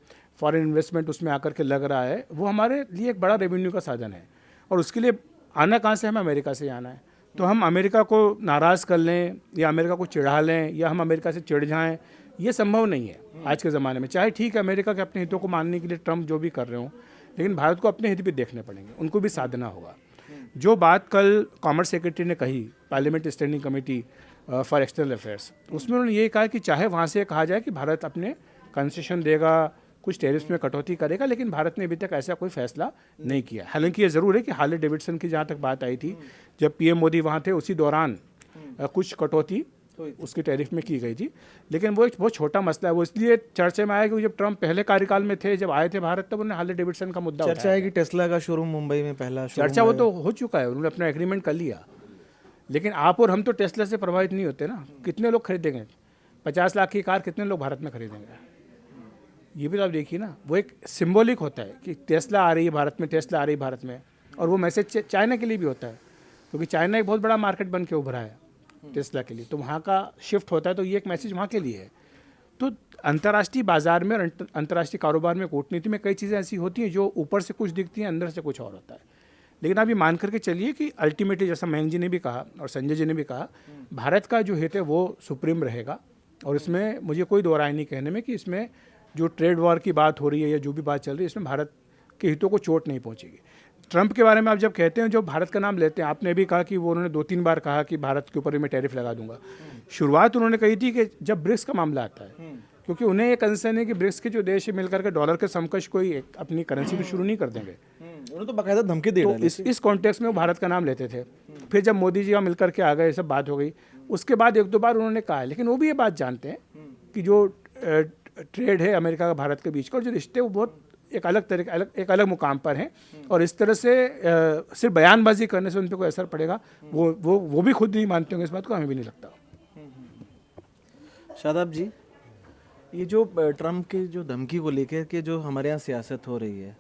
फॉरेन इन्वेस्टमेंट उसमें आकर के लग रहा है, वो हमारे लिए एक बड़ा रेवेन्यू का साधन है। और उसके लिए आना कहाँ से, हमें अमेरिका से आना है। तो हम अमेरिका को नाराज़ कर लें या अमेरिका को चिढ़ा लें या हम अमेरिका से चिढ़ जाएं, ये संभव नहीं है आज के ज़माने में। चाहे ठीक है अमेरिका के अपने हितों को मानने के लिए ट्रम्प जो भी कर रहे हों, लेकिन भारत को अपने हित भी देखने पड़ेंगे, उनको भी साधना होगा। जो बात कल कॉमर्स सेक्रेटरी ने कही parliament standing committee for external affairs, उसमें उन्होंने ये कहा कि चाहे वहाँ से कहा जाए कि भारत अपने कंसेशन देगा, कुछ टैरिफ्स में कटौती करेगा, लेकिन भारत ने अभी तक ऐसा कोई फैसला नहीं किया। हालांकि ये ज़रूर है कि हार्ले डेविडसन की जहाँ तक बात आई थी, जब PM मोदी वहाँ थे उसी दौरान कुछ कटौती उसकी टैरिफ में की गई थी, लेकिन वो एक बहुत छोटा मसला है। वो इसलिए चर्चा में आया कि जब ट्रंप पहले कार्यकाल में थे, जब आए थे भारत, तब उन्होंने हार्ले डेविडसन का मुद्दा चर्चा उठाया। है कि टेस्ला का शोरूम मुंबई में पहला शोरूम चर्चा वो तो हो चुका है, उन्होंने अपना एग्रीमेंट कर लिया, लेकिन आप और हम तो टेस्ला से प्रभावित नहीं होते ना। कितने लोग खरीदेंगे 50 लाख की कार, कितने लोग भारत में खरीदेंगे? ये भी तो आप देखिए ना, वो एक सिंबॉलिक होता है कि टेस्ला आ रही है भारत में, टेस्ला आ रही है भारत में, और वो मैसेज चाइना के लिए भी होता है, क्योंकि चाइना एक बहुत बड़ा मार्केट बन के उभरा है टेस्ला के लिए, तो वहाँ का शिफ्ट होता है, तो ये एक मैसेज वहाँ के लिए है। तो अंतर्राष्ट्रीय बाजार में और अंतर्राष्ट्रीय कारोबार में, कूटनीति में कई चीज़ें ऐसी होती हैं जो ऊपर से कुछ दिखती हैं, अंदर से कुछ और होता है। लेकिन आप ये मान करके चलिए कि अल्टीमेटली, जैसा मयंक जी ने भी कहा और संजय जी ने भी कहा, भारत का जो हित है वो सुप्रीम रहेगा, और इसमें मुझे कोई दो राय नहीं कहने में कि इसमें जो ट्रेड वॉर की बात हो रही है या जो भी बात चल रही है, इसमें भारत के हितों को चोट नहीं पहुंचेगी। ट्रंप के बारे में आप जब कहते हैं, जो भारत का नाम लेते हैं, आपने भी कहा कि वो उन्होंने 2-3 बार कहा कि भारत के ऊपर मैं टैरिफ लगा दूंगा। शुरुआत उन्होंने कही थी कि जब ब्रिक्स का मामला आता है, क्योंकि उन्हें ये कंसर्न है कि ब्रिक्स के जो देश मिलकर के डॉलर के समकक्ष कोई अपनी करेंसी भी शुरू नहीं कर देंगे। उन्होंने तो बाकायदा धमकी दे तो डाली। इस कॉन्टेक्स्ट में वो भारत का नाम लेते थे। फिर जब मोदी जी का मिलकर के आ गए, सब बात हो गई, उसके बाद 1-2 बार उन्होंने कहा है, लेकिन वो भी ये बात जानते हैं कि जो ट्रेड है अमेरिका का भारत के बीच का, और जो रिश्ते वो बहुत एक अलग तरीके, एक अलग मुकाम पर हैं, और इस तरह से सिर्फ बयानबाजी करने से उन पर कोई असर पड़ेगा, वो भी खुद नहीं मानते होंगे इस बात को, हमें भी नहीं लगता। शादाब जी, ये जो ट्रम्प की जो धमकी को लेकर के जो हमारे यहाँ सियासत हो रही है,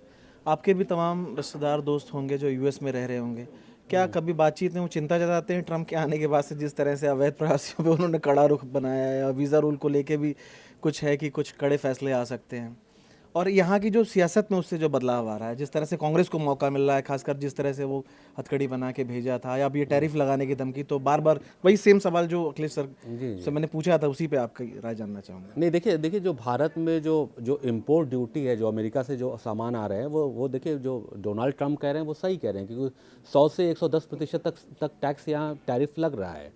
आपके भी तमाम रिश्तेदार दोस्त होंगे जो यूएस में रह रहे होंगे, क्या कभी बातचीत में वो चिंता जताते हैं ट्रम्प के आने के बाद से, जिस तरह से अवैध प्रवासियों पे उन्होंने कड़ा रुख बनाया है, या वीज़ा रूल को लेके भी कुछ है कि कुछ कड़े फैसले आ सकते हैं, और यहाँ की जो सियासत में उससे जो बदलाव आ रहा है, जिस तरह से कांग्रेस को मौका मिल रहा है, खासकर जिस तरह से वो हथकड़ी बना के भेजा था, या अब ये टैरिफ लगाने की धमकी, तो बार बार वही सेम सवाल जो अखिलेश सर से मैंने पूछा था, उसी पे आपकी राय जानना चाहूँगा। नहीं, देखिए जो भारत में जो इम्पोर्ट ड्यूटी है, जो अमेरिका से जो सामान आ रहे हैं, वो देखिए जो डोनाल्ड ट्रंप कह रहे हैं वो सही कह रहे हैं, क्योंकि 100 से 110% तक टैक्स यहाँ टैरिफ लग रहा है।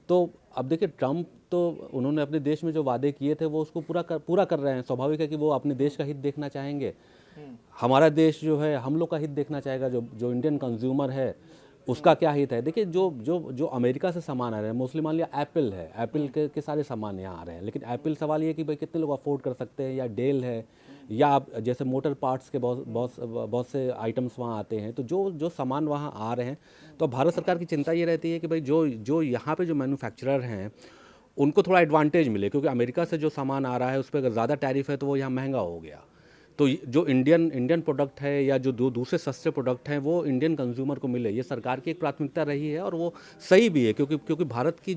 तो अब देखिए ट्रंप तो उन्होंने अपने देश में जो वादे किए थे वो उसको पूरा कर रहे हैं। स्वाभाविक है कि वो अपने देश का हित देखना चाहेंगे, हमारा देश जो है हम लोग का हित देखना चाहेगा, जो इंडियन कंज्यूमर है उसका क्या हित है। देखिए जो अमेरिका से सामान आ रहे हैं, मोस्टली मान लिया एप्पल है, एप्पल के सारे सामान यहाँ आ रहे हैं, लेकिन एप्पल सवाल ये है कि भाई कितने लोग अफोर्ड कर सकते हैं, या डेल है, या आप जैसे मोटर पार्ट्स के बहुत से आइटम्स वहाँ आते हैं, तो जो सामान वहाँ आ रहे हैं, तो भारत सरकार की चिंता ये रहती है कि भाई जो यहाँ पे जो मैन्युफैक्चरर हैं उनको थोड़ा एडवांटेज मिले, क्योंकि अमेरिका से जो सामान आ रहा है उस पर अगर ज़्यादा टैरिफ है तो वो यहाँ महंगा हो गया। तो जो इंडियन प्रोडक्ट है या जो दूसरे सस्ते प्रोडक्ट हैं वो इंडियन कंज्यूमर को मिले, ये सरकार की एक प्राथमिकता रही है, और वो सही भी है, क्योंकि भारत की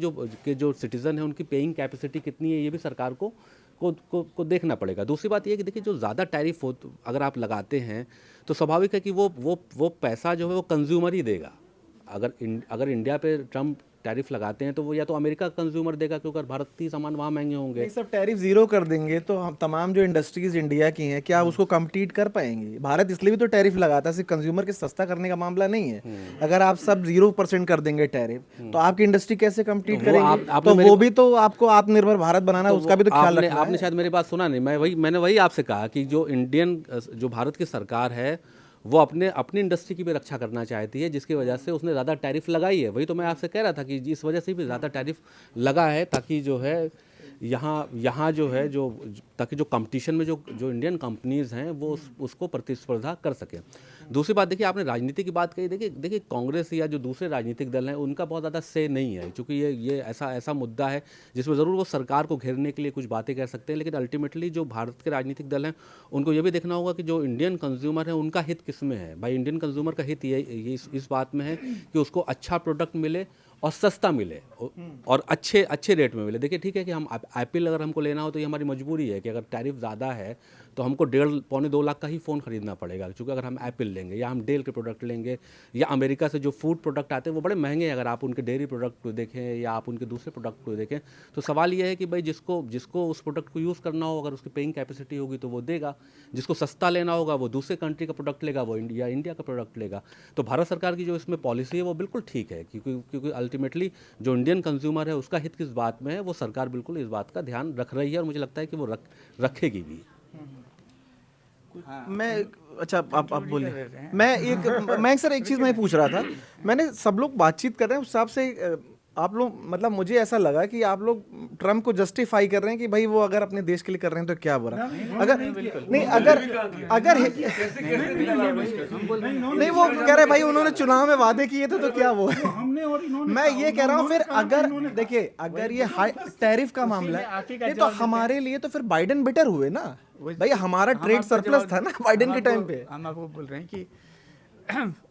जो सिटीज़न है उनकी पेइंग कैपेसिटी कितनी है ये भी सरकार को देखना पड़ेगा। दूसरी बात ये है कि देखिए जो ज़्यादा टैरिफ हो अगर आप लगाते हैं तो स्वाभाविक है कि वो पैसा जो है वो कंज्यूमर ही देगा। अगर इंडिया पे ट्रम्प टैरिफ लगाते हैं तो वो या तो अमेरिका का कंज्यूमर देगा, क्योंकि भारतीय सामान वहाँ महंगे होंगे। ये सब टैरिफ जीरो कर देंगे तो हम तमाम जो इंडस्ट्रीज इंडिया की हैं, क्या उसको कम्पीट कर पाएंगे? भारत इसलिए भी तो टैरिफ लगाता है, सिर्फ कंज्यूमर के सस्ता करने का मामला नहीं है। अगर आप सब 0% कर देंगे टैरिफ, तो आपकी इंडस्ट्री कैसे कम्पीट करेंगे? तो वो भी तो आपको आत्मनिर्भर भारत बनाना, उसका भी तो ख्याल रखना है। आपने शायद मेरी बात सुना नहीं, मैंने वही आपसे कहा कि जो भारत की सरकार है वो अपनी इंडस्ट्री की भी रक्षा करना चाहती है, जिसकी वजह से उसने ज़्यादा टैरिफ लगाई है। वही तो मैं आपसे कह रहा था कि इस वजह से भी ज़्यादा टैरिफ लगा है, ताकि जो है यहाँ जो है ताकि जो कंपटीशन में जो इंडियन कंपनीज़ हैं वो उसको प्रतिस्पर्धा कर सकें। दूसरी बात, देखिए आपने राजनीति की बात कही, देखिए कांग्रेस या जो दूसरे राजनीतिक दल हैं उनका बहुत ज़्यादा से नहीं है, क्योंकि ये ऐसा मुद्दा है जिसमें ज़रूर वो सरकार को घेरने के लिए कुछ बातें कह सकते हैं, लेकिन अल्टीमेटली जो भारत के राजनीतिक दल हैं उनको ये भी देखना होगा कि जो इंडियन कंज्यूमर है उनका हित किस में है। भाई इंडियन कंज्यूमर का हित ये इस बात में है कि उसको अच्छा प्रोडक्ट मिले और सस्ता मिले और अच्छे रेट में मिले। देखिए ठीक है कि हम एप्पल अगर हमको लेना हो तो ये हमारी मजबूरी है कि अगर टैरिफ ज़्यादा है तो हमको 1.5-2 लाख का ही फ़ोन ख़रीदना पड़ेगा, क्योंकि अगर हम एप्पल लेंगे या हम डेल के प्रोडक्ट लेंगे या अमेरिका से जो फूड प्रोडक्ट आते हैं वो बड़े महंगे हैं। अगर आप उनके डेयरी प्रोडक्ट को देखें या आप उनके दूसरे प्रोडक्ट को देखें, तो सवाल ये है कि भाई जिसको उस प्रोडक्ट को यूज़ करना हो, अगर उसकी पेइंग कैपेसिटी होगी तो वो देगा, जिसको सस्ता लेना होगा वो दूसरे कंट्री का प्रोडक्ट लेगा, वो इंडिया का प्रोडक्ट लेगा। तो भारत सरकार की जो इसमें पॉलिसी है वो बिल्कुल ठीक है, क्योंकि अल्टीमेटली जो इंडियन कंज्यूमर है उसका हित किस बात में है वो सरकार बिल्कुल इस बात का ध्यान रख रही है, और मुझे लगता है कि वो रखेगी भी। मैं अच्छा आप बोलिए। मैं सर एक चीज़ मैं पूछ रहा था, मैंने सब लोग बातचीत कर रहे हैं उस हिसाब से आप लोग मतलब मुझे ऐसा लगा कि आप लोग ट्रम्प को जस्टिफाई कर रहे हैं कि भाई वो अगर अपने देश के लिए कर रहे हैं तो क्या बुरा, अगर नहीं अगर नहीं वो कह रहे भाई उन्होंने चुनाव में वादे किए थे तो क्या वो है। हमने और इन्होंने मैं ये कह रहा हूँ फिर कहा कि अगर इन्होंने देखिए अगर ये हाई टैरिफ का मामला आप ही का है तो जवाब देते हमारे लिए तो फिर बाइडेन बेटर हुए ना भाई, हमारा हम ट्रेड आपको सरप्लस जवाब- था ना बाइडेन हम के टाइम आपको- पे। हम आपको बोल रहे हैं कि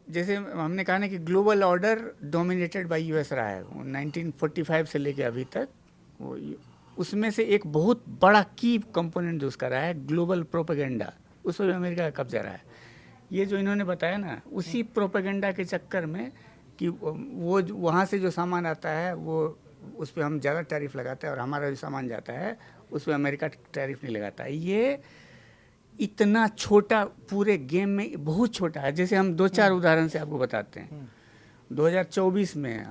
जैसे हमने कहा ना कि global order dominated by US रहा है 1945 से लेके अभी तक, वो उसमें से एक बहुत बड़ा की कंपोनेंट जो उसका रहा है ग्लोबल प्रोपेगेंडा, उस पर अमेरिका का कब्जा रहा है। ये जो इन्होंने बताया ना, उसी प्रोपेगेंडा के चक्कर में कि वो वहाँ से जो सामान आता है वो उस पर हम ज़्यादा टैरिफ लगाते हैं और हमारा जो सामान जाता है उस पर अमेरिका टैरिफ नहीं लगाता है। ये इतना छोटा पूरे गेम में बहुत छोटा है। जैसे हम 2-4 उदाहरण से आपको बताते हैं। 2024 में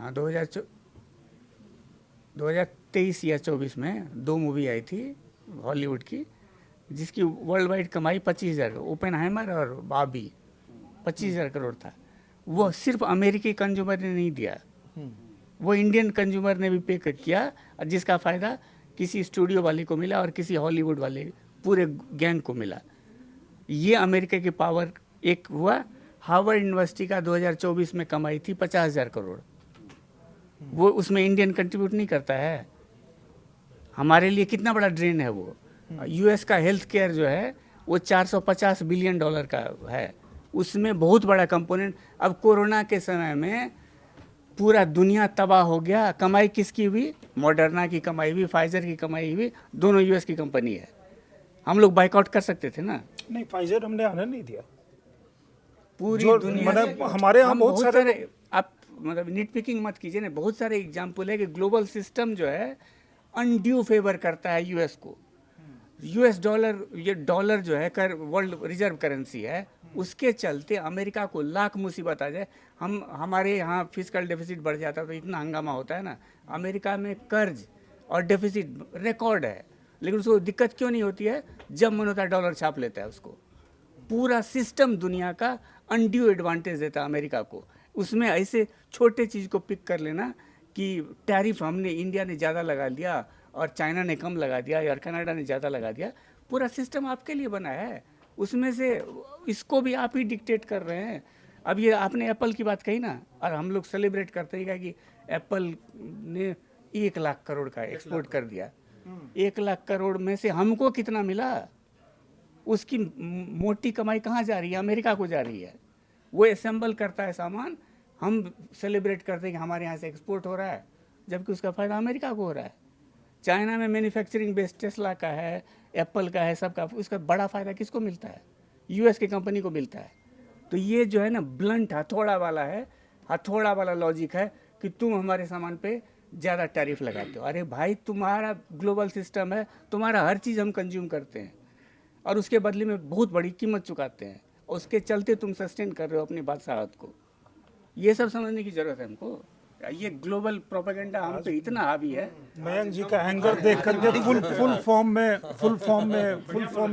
2023 या 24 में 2 मूवी आई थी हॉलीवुड की जिसकी वर्ल्ड वाइड कमाई 25,000, ओपेनहाइमर और बाबी 25,000 करोड़ था। वो सिर्फ अमेरिकी कंज्यूमर ने नहीं दिया, वो इंडियन कंज्यूमर ने भी पे किया, जिसका फ़ायदा किसी स्टूडियो वाले को मिला और किसी हॉलीवुड वाले पूरे गैंग को मिला। ये अमेरिका की पावर एक हुआ। हार्वर्ड यूनिवर्सिटी का 2024 में कमाई थी 50,000 करोड़, वो उसमें इंडियन कंट्रीब्यूट नहीं करता है। हमारे लिए कितना बड़ा ड्रेन है वो। यूएस का हेल्थ केयर जो है वो $450 बिलियन का है, उसमें बहुत बड़ा कंपोनेंट। अब कोरोना के समय में पूरा दुनिया तबाह हो गया, कमाई किसकी हुई? मॉडर्ना की कमाई हुई, फाइजर की कमाई हुई, दोनों यूएस की कंपनी है। हम लोग बाइकआउट कर सकते थे ना, नहीं, फाइजर हमने आने नहीं दिया। पूरी जो दुनिया मतलब से। हमारे यहाँ हम बहुत सारे आप मतलब निट पिकिंग मत कीजिए ना, बहुत सारे एग्जाम्पल है कि ग्लोबल सिस्टम जो है अनड्यू फेवर करता है यूएस को। यूएस डॉलर, ये डॉलर जो है कर वर्ल्ड रिजर्व करेंसी है, उसके चलते अमेरिका को लाख मुसीबत आ जाए। हमारे यहाँ फिजिकल डेफिसिट बढ़ जाता है तो इतना हंगामा होता है ना। अमेरिका में कर्ज और डेफिसिट रिकॉर्ड है, लेकिन उसको दिक्कत क्यों नहीं होती है? जब मन होता है डॉलर छाप लेता है उसको। पूरा सिस्टम दुनिया का अनड्यू एडवांटेज देता है अमेरिका को। उसमें ऐसे छोटे चीज़ को पिक कर लेना कि टैरिफ हमने इंडिया ने ज़्यादा लगा दिया और चाइना ने कम लगा दिया या कनाडा ने ज़्यादा लगा दिया, पूरा सिस्टम आपके लिए बना है। उसमें से इसको भी आप ही डिक्टेट कर रहे हैं। अब ये आपने एप्पल की बात कही ना, और हम लोग सेलिब्रेट करते हैं कि एप्पल ने 1 लाख करोड़ का एक्सपोर्ट कर दिया। 1 लाख करोड़ में से हमको कितना मिला? उसकी मोटी कमाई कहाँ जा रही है? अमेरिका को जा रही है। वो असेंबल करता है सामान, हम सेलिब्रेट करते हैं कि हमारे यहाँ से एक्सपोर्ट हो रहा है, जबकि उसका फ़ायदा अमेरिका को हो रहा है। चाइना में मैन्युफैक्चरिंग बेस टेस्ला का है, एप्पल का है, सबका, उसका बड़ा फ़ायदा किसको मिलता है? यूएस की कंपनी को मिलता है। तो ये जो है ना ब्लंट हथौड़ा वाला है, हथौड़ा वाला लॉजिक है कि तुम हमारे सामान पे ज़्यादा टैरिफ लगाते हो। अरे भाई, तुम्हारा ग्लोबल सिस्टम है, तुम्हारा हर चीज़ हम कंज्यूम करते हैं और उसके बदले में बहुत बड़ी कीमत चुकाते हैं, उसके चलते तुम सस्टेन कर रहे हो अपनी बादशाहत को। ये सब समझने की ज़रूरत है हमको। ये ग्लोबल प्रोपेगेंडा हम पे इतना हावी है। मयंक जी का एंगर देख करके फुल फॉर्म में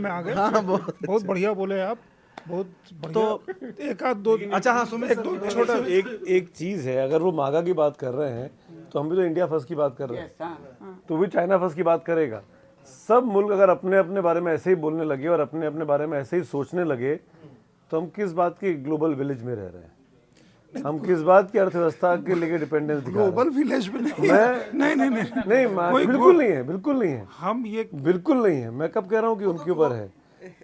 आ गए। बहुत बढ़िया बोले आप, बहुत बढ़िया। तो एक आध दो, अच्छा हाँ सुमित एक दो छोटा एक चीज़ है, अगर वो मागा की बात कर रहे हैं तो हम भी तो इंडिया फर्स्ट की बात कर रहे हैं, तो भी चाइना फर्स्ट की बात करेगा। सब मुल्क अगर अपने अपने बारे में ऐसे ही बोलने लगे और अपने अपने बारे में ऐसे ही सोचने लगे तो हम किस बात की ग्लोबल विलेज में रह रहे हैं? हम किस बात की अर्थव्यवस्था के लिए डिपेंडेंस दिखा रहे हैं? ग्लोबल विलेज में नहीं, बिल्कुल नहीं है, बिल्कुल नहीं है, हम ये बिल्कुल नहीं है। मैं कब कह रहा हूँ कि उनके ऊपर है,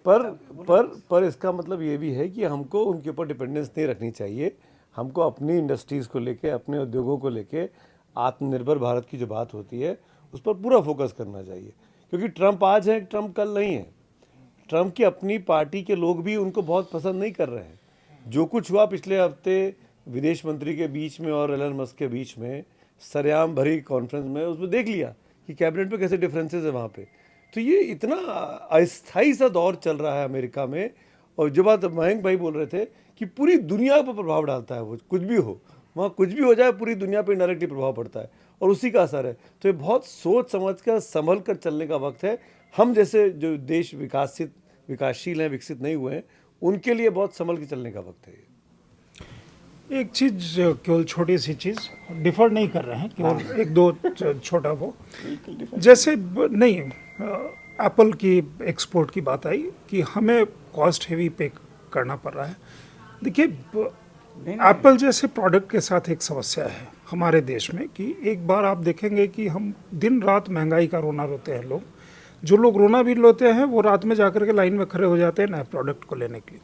पर इसका मतलब ये भी है कि हमको उनके ऊपर डिपेंडेंस नहीं रखनी चाहिए। हमको अपनी इंडस्ट्रीज़ को लेके, अपने उद्योगों को लेके आत्मनिर्भर भारत की जो बात होती है उस पर पूरा फोकस करना चाहिए, क्योंकि ट्रंप आज है, ट्रंप कल नहीं है। ट्रंप की अपनी पार्टी के लोग भी उनको बहुत पसंद नहीं कर रहे हैं। जो कुछ हुआ पिछले हफ्ते विदेश मंत्री के बीच में और एलन मस्क के बीच में सरेआम भरी कॉन्फ्रेंस में, उसमें देख लिया कि कैबिनेट में कैसे डिफरेंसेस है वहाँ पे। तो ये इतना अस्थायी सा दौर चल रहा है अमेरिका में। और जो बात मयंक भाई बोल रहे थे कि पूरी दुनिया पर प्रभाव डालता है, वो कुछ भी हो, वहाँ कुछ भी हो जाए, पूरी दुनिया पर डायरेक्टली प्रभाव पड़ता है और उसी का असर है। तो ये बहुत सोच समझ कर संभल कर चलने का वक्त है। हम जैसे जो देश विकासशील हैं, विकसित नहीं हुए हैं, उनके लिए बहुत संभल के चलने का वक्त है। एक चीज़ केवल छोटी सी चीज़ डिफर नहीं कर रहे हैं, केवल एक दो छोटा वो जैसे नहीं एप्पल की एक्सपोर्ट की बात आई कि हमें कॉस्ट हेवी पे करना पड़ रहा है। देखिए एप्पल जैसे प्रोडक्ट के साथ एक समस्या है हमारे देश में कि एक बार आप देखेंगे कि हम दिन रात महंगाई का रोना रोते हैं लोग, जो लोग रोना भी रोते हैं वो रात में जाकर के लाइन में खड़े हो जाते हैं नए प्रोडक्ट को लेने के लिए।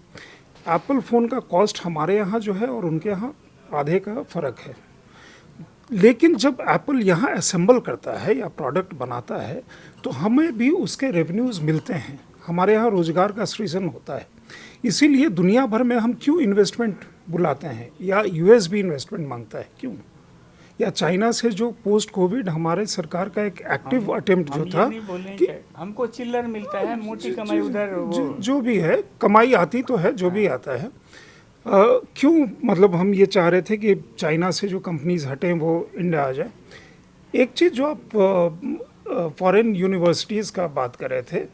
एप्पल फ़ोन का कॉस्ट हमारे यहाँ जो है और उनके यहाँ आधे का फ़र्क है, लेकिन जब एप्पल यहाँ असेंबल करता है या प्रोडक्ट बनाता है तो हमें भी उसके रेवेन्यूज़ मिलते हैं, हमारे यहाँ रोज़गार का सृजन होता है। इसीलिए दुनिया भर में हम क्यों इन्वेस्टमेंट बुलाते हैं या यूएस भी इन्वेस्टमेंट मांगता है क्यों, या चाइना से जो पोस्ट कोविड हमारे सरकार का एक एक्टिव अटेम्प्ट जो था कि हमको चिल्लर मिलता है, मोटी कमाई उधर जो भी है कमाई आती तो है जो भी आता है। क्यों मतलब हम ये चाह रहे थे कि चाइना से जो कंपनीज हटें वो इंडिया आ जाए। एक चीज़ जो आप फॉरेन यूनिवर्सिटीज़ का बात कर रहे थे,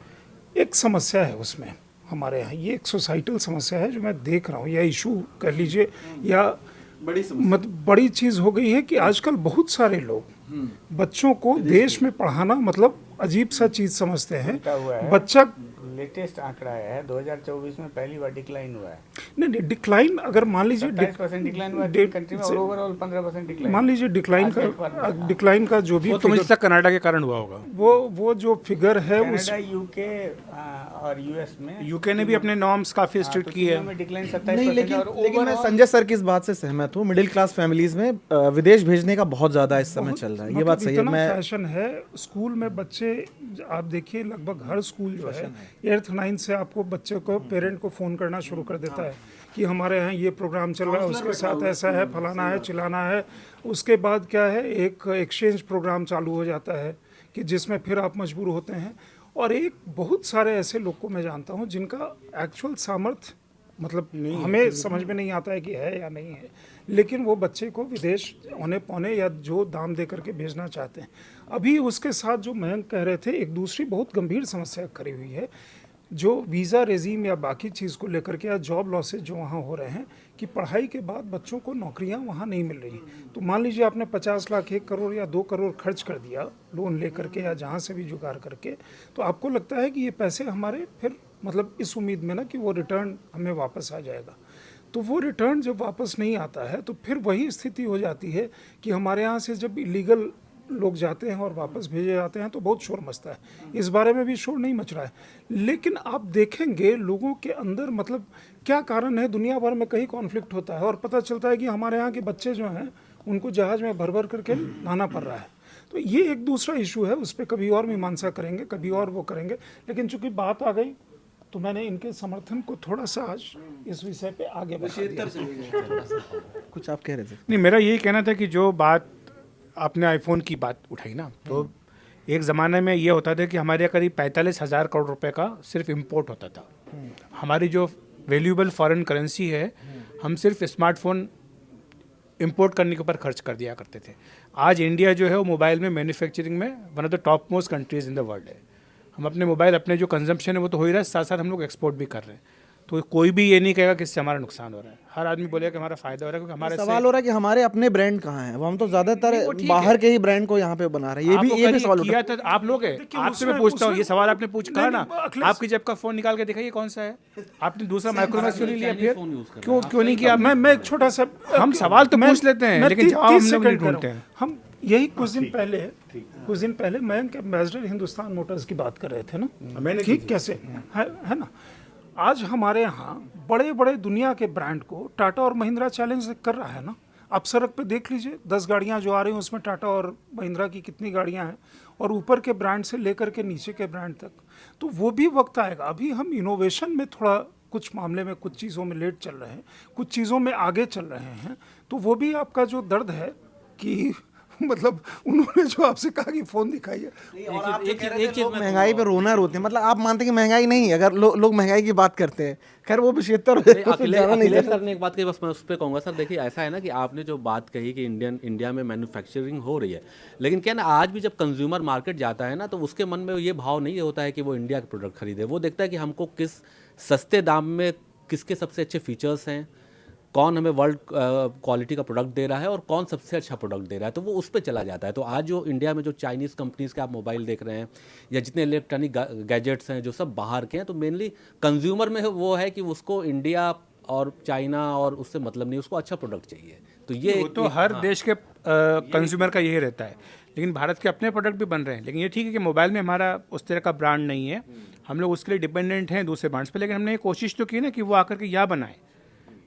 एक समस्या है उसमें हमारे यहाँ, ये एक सोसाइटल समस्या है जो मैं देख रहा हूँ, या इशू कर लीजिए या बड़ी चीज़ हो गई है कि आजकल बहुत सारे लोग बच्चों को देश में पढ़ाना मतलब अजीब सा चीज़ समझते हैं। बच्चा लेटेस्ट आंकड़ा है 2024 में पहली बार डिक्लाइन हुआ है। नहीं डिक्लाइन अगर मान लीजिए 27% डिक्लाइन हुआ है कंट्री में और ओवरऑल 15% डिक्लाइन। मान लीजिए डिक्लाइन का जो भी वो तो मुझे लगता है कनाडा के कारण हुआ होगा। वो जो फिगर है उस यूके और यूएस में, यूके ने भी अपने नॉर्म्स काफ़ी स्ट्रिक्ट की है। डिक्लाइन नहीं 27% और लेकिन मैं संजय सर की इस बात से सहमत हूँ, मिडिल क्लास फैमिलीज में विदेश भेजने का बहुत ज़्यादा इस समय चल रहा है, ये बात सही है। मैं फैशन है स्कूल में बच्चे आप देखिए लगभग हर स्कूल जो है 8th 9th से आपको बच्चे को पेरेंट को फ़ोन करना शुरू कर देता है कि हमारे यहाँ ये प्रोग्राम चल रहा है, उसके साथ ऐसा है, फलाना है, चिलाना है। उसके बाद क्या है, एक एक्सचेंज प्रोग्राम चालू हो जाता है कि जिसमें फिर आप मजबूर होते हैं। और एक बहुत सारे ऐसे लोग को मैं जानता हूँ जिनका एक्चुअल सामर्थ्य मतलब हमें समझ में नहीं आता है कि है या नहीं है, लेकिन वो बच्चे को विदेश औने पौने या जो दाम दे करके भेजना चाहते हैं। अभी उसके साथ जो मयंक कह रहे थे, एक दूसरी बहुत गंभीर समस्या खड़ी हुई है जो वीज़ा रेजीम या बाकी चीज़ को लेकर के या जॉब लॉसेज जो वहाँ हो रहे हैं कि पढ़ाई के बाद बच्चों को नौकरियाँ वहाँ नहीं मिल रही। तो मान लीजिए आपने 50 लाख 1 करोड़ या 2 करोड़ खर्च कर दिया लोन लेकर के या जहाँ से भी जुगाड़ करके, तो आपको लगता है कि ये पैसे हमारे फिर मतलब इस उम्मीद में ना कि वो रिटर्न हमें वापस आ जाएगा। तो वो रिटर्न जब वापस नहीं आता है तो फिर वही स्थिति हो जाती है कि हमारे यहाँ से जब इलीगल लोग जाते हैं और वापस भेजे जाते हैं तो बहुत शोर मचता है। इस बारे में भी शोर नहीं मच रहा है, लेकिन आप देखेंगे लोगों के अंदर मतलब क्या कारण है, दुनिया भर में कहीं कॉन्फ्लिक्ट होता है और पता चलता है कि हमारे यहाँ के बच्चे जो हैं उनको जहाज़ में भर भर करके लाना पड़ रहा है। तो ये एक दूसरा इशू है, उस पर कभी और मीमांसा करेंगे, कभी और वो करेंगे, लेकिन चूंकि बात आ गई तो मैंने इनके समर्थन को थोड़ा सा आज इस विषय पे आगे बढ़ा दिया। कुछ आप कह रहे थे? नहीं, मेरा यही कहना था कि जो बात आपने आईफोन की बात उठाई ना, तो एक ज़माने में ये होता था कि हमारे यहाँ करीब 45,000 करोड़ रुपए का सिर्फ इंपोर्ट होता था। हमारी जो वैल्यूएबल फॉरेन करेंसी है, हम सिर्फ स्मार्टफोन इंपोर्ट करने के ऊपर खर्च कर दिया करते थे। आज इंडिया जो है वो मोबाइल में मैन्युफैक्चरिंग में one of the top most countries in the world है। हम अपने मोबाइल अपने जो कंजम्पशन है वो तो हो ही रहा है, साथ साथ हम लोग एक्सपोर्ट भी कर रहे हैं। तो कोई भी ये नहीं कहेगा कि इससे हमारा नुकसान हो रहा है, हर आदमी बोलेगा कि हमारा फायदा हो रहा है, क्योंकि हमारे सवाल हो रहा है कि हमारे अपने ब्रांड कहाँ हैं, वो हम तो ज्यादातर बाहर के ही ब्रांड को यहाँ पे बना रहे हैं। ये भी सवाल किया था आप लोग है, आपसे मैं पूछता हूँ, ये सवाल आपने कहा ना, आपकी जेब का फोन निकाल के दिखाइए कौन सा है, आपने दूसरा माइक्रोमैक्स क्यों नहीं लिया, फिर क्यों नहीं किया? मैं एक छोटा सा हम सवाल तो पूछ लेते हैं लेकिन जवाब हम लोग नहीं ढूंढते हैं। हम यही कुछ दिन पहले मयंक एम्बेसडर हिंदुस्तान मोटर्स की बात कर रहे थे ना, ठीक कैसे है ना। आज हमारे यहाँ बड़े बड़े दुनिया के ब्रांड को टाटा और महिंद्रा चैलेंज कर रहा है ना। आप सड़क पे देख लीजिए 10 गाड़ियाँ जो आ रही हैं उसमें टाटा और महिंद्रा की कितनी गाड़ियाँ हैं, और ऊपर के ब्रांड से लेकर के नीचे के ब्रांड तक। तो वो भी वक्त आएगा। अभी हम इनोवेशन में थोड़ा कुछ मामले में कुछ चीज़ों में लेट चल रहे हैं, कुछ चीज़ों में आगे चल रहे हैं। तो वो भी आपका जो दर्द है कि मतलब उन्होंने जो आपसे कहा कि फोन दिखाइए, और आप एक चीज महंगाई पे रोना रोते हैं, मतलब आप मानते हैं कि महंगाई नहीं है, अगर लोग महंगाई की बात करते हैं। खैर वो 75 अखिलेश सर ने एक बात कही, बस मैं उस पर कहूँगा। सर देखिए ऐसा है ना कि आपने जो बात कही कि इंडिया में मैन्युफैक्चरिंग हो रही है, लेकिन क्या ना आज भी जब कंज्यूमर मार्केट जाता है ना तो उसके मन में ये भाव नहीं होता है कि वो इंडिया के प्रोडक्ट खरीदे। वो देखता है कि हमको किस सस्ते दाम में किसके सबसे अच्छे फीचर्स हैं, कौन हमें वर्ल्ड क्वालिटी का प्रोडक्ट दे रहा है और कौन सबसे अच्छा प्रोडक्ट दे रहा है, तो वो उस पर चला जाता है। तो आज जो इंडिया में जो चाइनीज़ कंपनीज़ के आप मोबाइल देख रहे हैं या जितने इलेक्ट्रॉनिक गैजेट्स हैं जो सब बाहर के हैं, तो मेनली कंज्यूमर में वो है कि उसको इंडिया और चाइना और उससे मतलब नहीं, उसको अच्छा प्रोडक्ट चाहिए। तो ये वो तो हर देश के कंज्यूमर का यही रहता है, लेकिन भारत के अपने प्रोडक्ट भी बन रहे हैं। लेकिन ये ठीक है कि मोबाइल में हमारा उस तरह का ब्रांड नहीं है, हम लोग उसके लिए डिपेंडेंट हैं दूसरे ब्रांड्स पे। लेकिन हमने ये कोशिश तो की ना कि वो आकर के यहाँ बनाएं।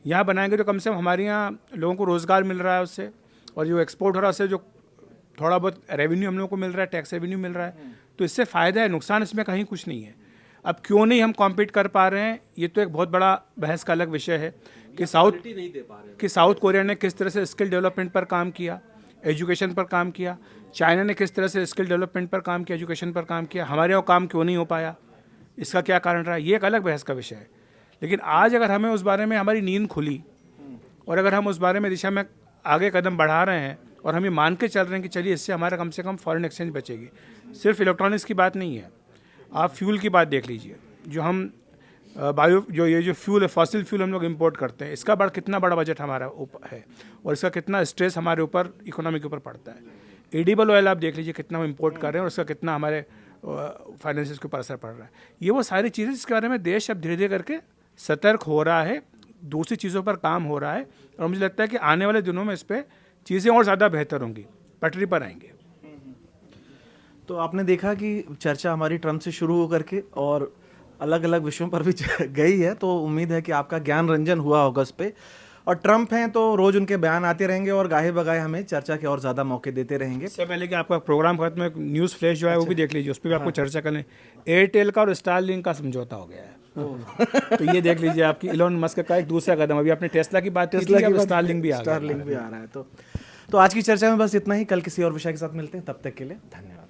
यहाँ बनाएंगे तो कम से कम हमारे यहाँ लोगों को रोज़गार मिल रहा है उससे, और जो एक्सपोर्ट हो रहा है उससे जो थोड़ा बहुत रेवेन्यू हम लोगों को मिल रहा है, टैक्स रेवेन्यू मिल रहा है, तो इससे फ़ायदा है, नुकसान इसमें कहीं कुछ नहीं है। अब क्यों नहीं हम कॉम्पीट कर पा रहे हैं, ये तो एक बहुत बड़ा बहस का अलग विषय है कि साउथ कोरिया ने किस तरह से स्किल डेवलपमेंट पर काम किया, एजुकेशन पर काम किया, चाइना ने किस तरह से स्किल डेवलपमेंट पर काम किया, एजुकेशन पर काम किया, हमारे यहाँ काम क्यों नहीं हो पाया, इसका क्या कारण रहा, ये एक अलग बहस का विषय है। लेकिन आज अगर हमें उस बारे में हमारी नींद खुली और अगर हम उस बारे में दिशा में आगे कदम बढ़ा रहे हैं और हम ये मान के चल रहे हैं कि चलिए इससे हमारा कम से कम फॉरेन एक्सचेंज बचेगी। सिर्फ इलेक्ट्रॉनिक्स की बात नहीं है, आप फ्यूल की बात देख लीजिए, जो हम जो फ्यूल है, फॉसिल फ्यूल हम लोग इंपोर्ट करते हैं, इसका कितना बड़ा बजट हमारा ऊपर है और इसका कितना स्ट्रेस हमारे ऊपर इकोनॉमी के ऊपर पड़ता है। एडिबल ऑयल आप देख लीजिए कितना हम इंपोर्ट कर रहे हैं और उसका कितना हमारे फाइनेंसिस के ऊपर असर पड़ रहा है। ये वो सारी चीज़ें जिसके बारे में देश अब धीरे धीरे करके सतर्क हो रहा है, दूसरी चीज़ों पर काम हो रहा है, और मुझे लगता है कि आने वाले दिनों में इस पर चीज़ें और ज़्यादा बेहतर होंगी, पटरी पर आएंगे। तो आपने देखा कि चर्चा हमारी ट्रम्प से शुरू होकर के और अलग अलग विषयों पर भी गई है, तो उम्मीद है कि आपका ज्ञान रंजन हुआ होगा उस पर। और ट्रम्प हैं तो रोज़ उनके बयान आते रहेंगे और गाहे बगाहे हमें चर्चा के और ज़्यादा मौके देते रहेंगे। इससे पहले कि आपका प्रोग्राम खत्म है, न्यूज़ फ्लैश जो है वो भी देख लीजिए, उस पर भी आपको चर्चा कर लें। एयरटेल का और स्टारलिंक का समझौता हो गया है, तो ये देख लीजिए आपकी इलोन मस्क का एक दूसरा कदम। अभी आपने टेस्ला की बात की थी, अब स्टारलिंक भी आ रहा है। तो आज की चर्चा में बस इतना ही, कल किसी और विषय के साथ मिलते हैं, तब तक के लिए धन्यवाद।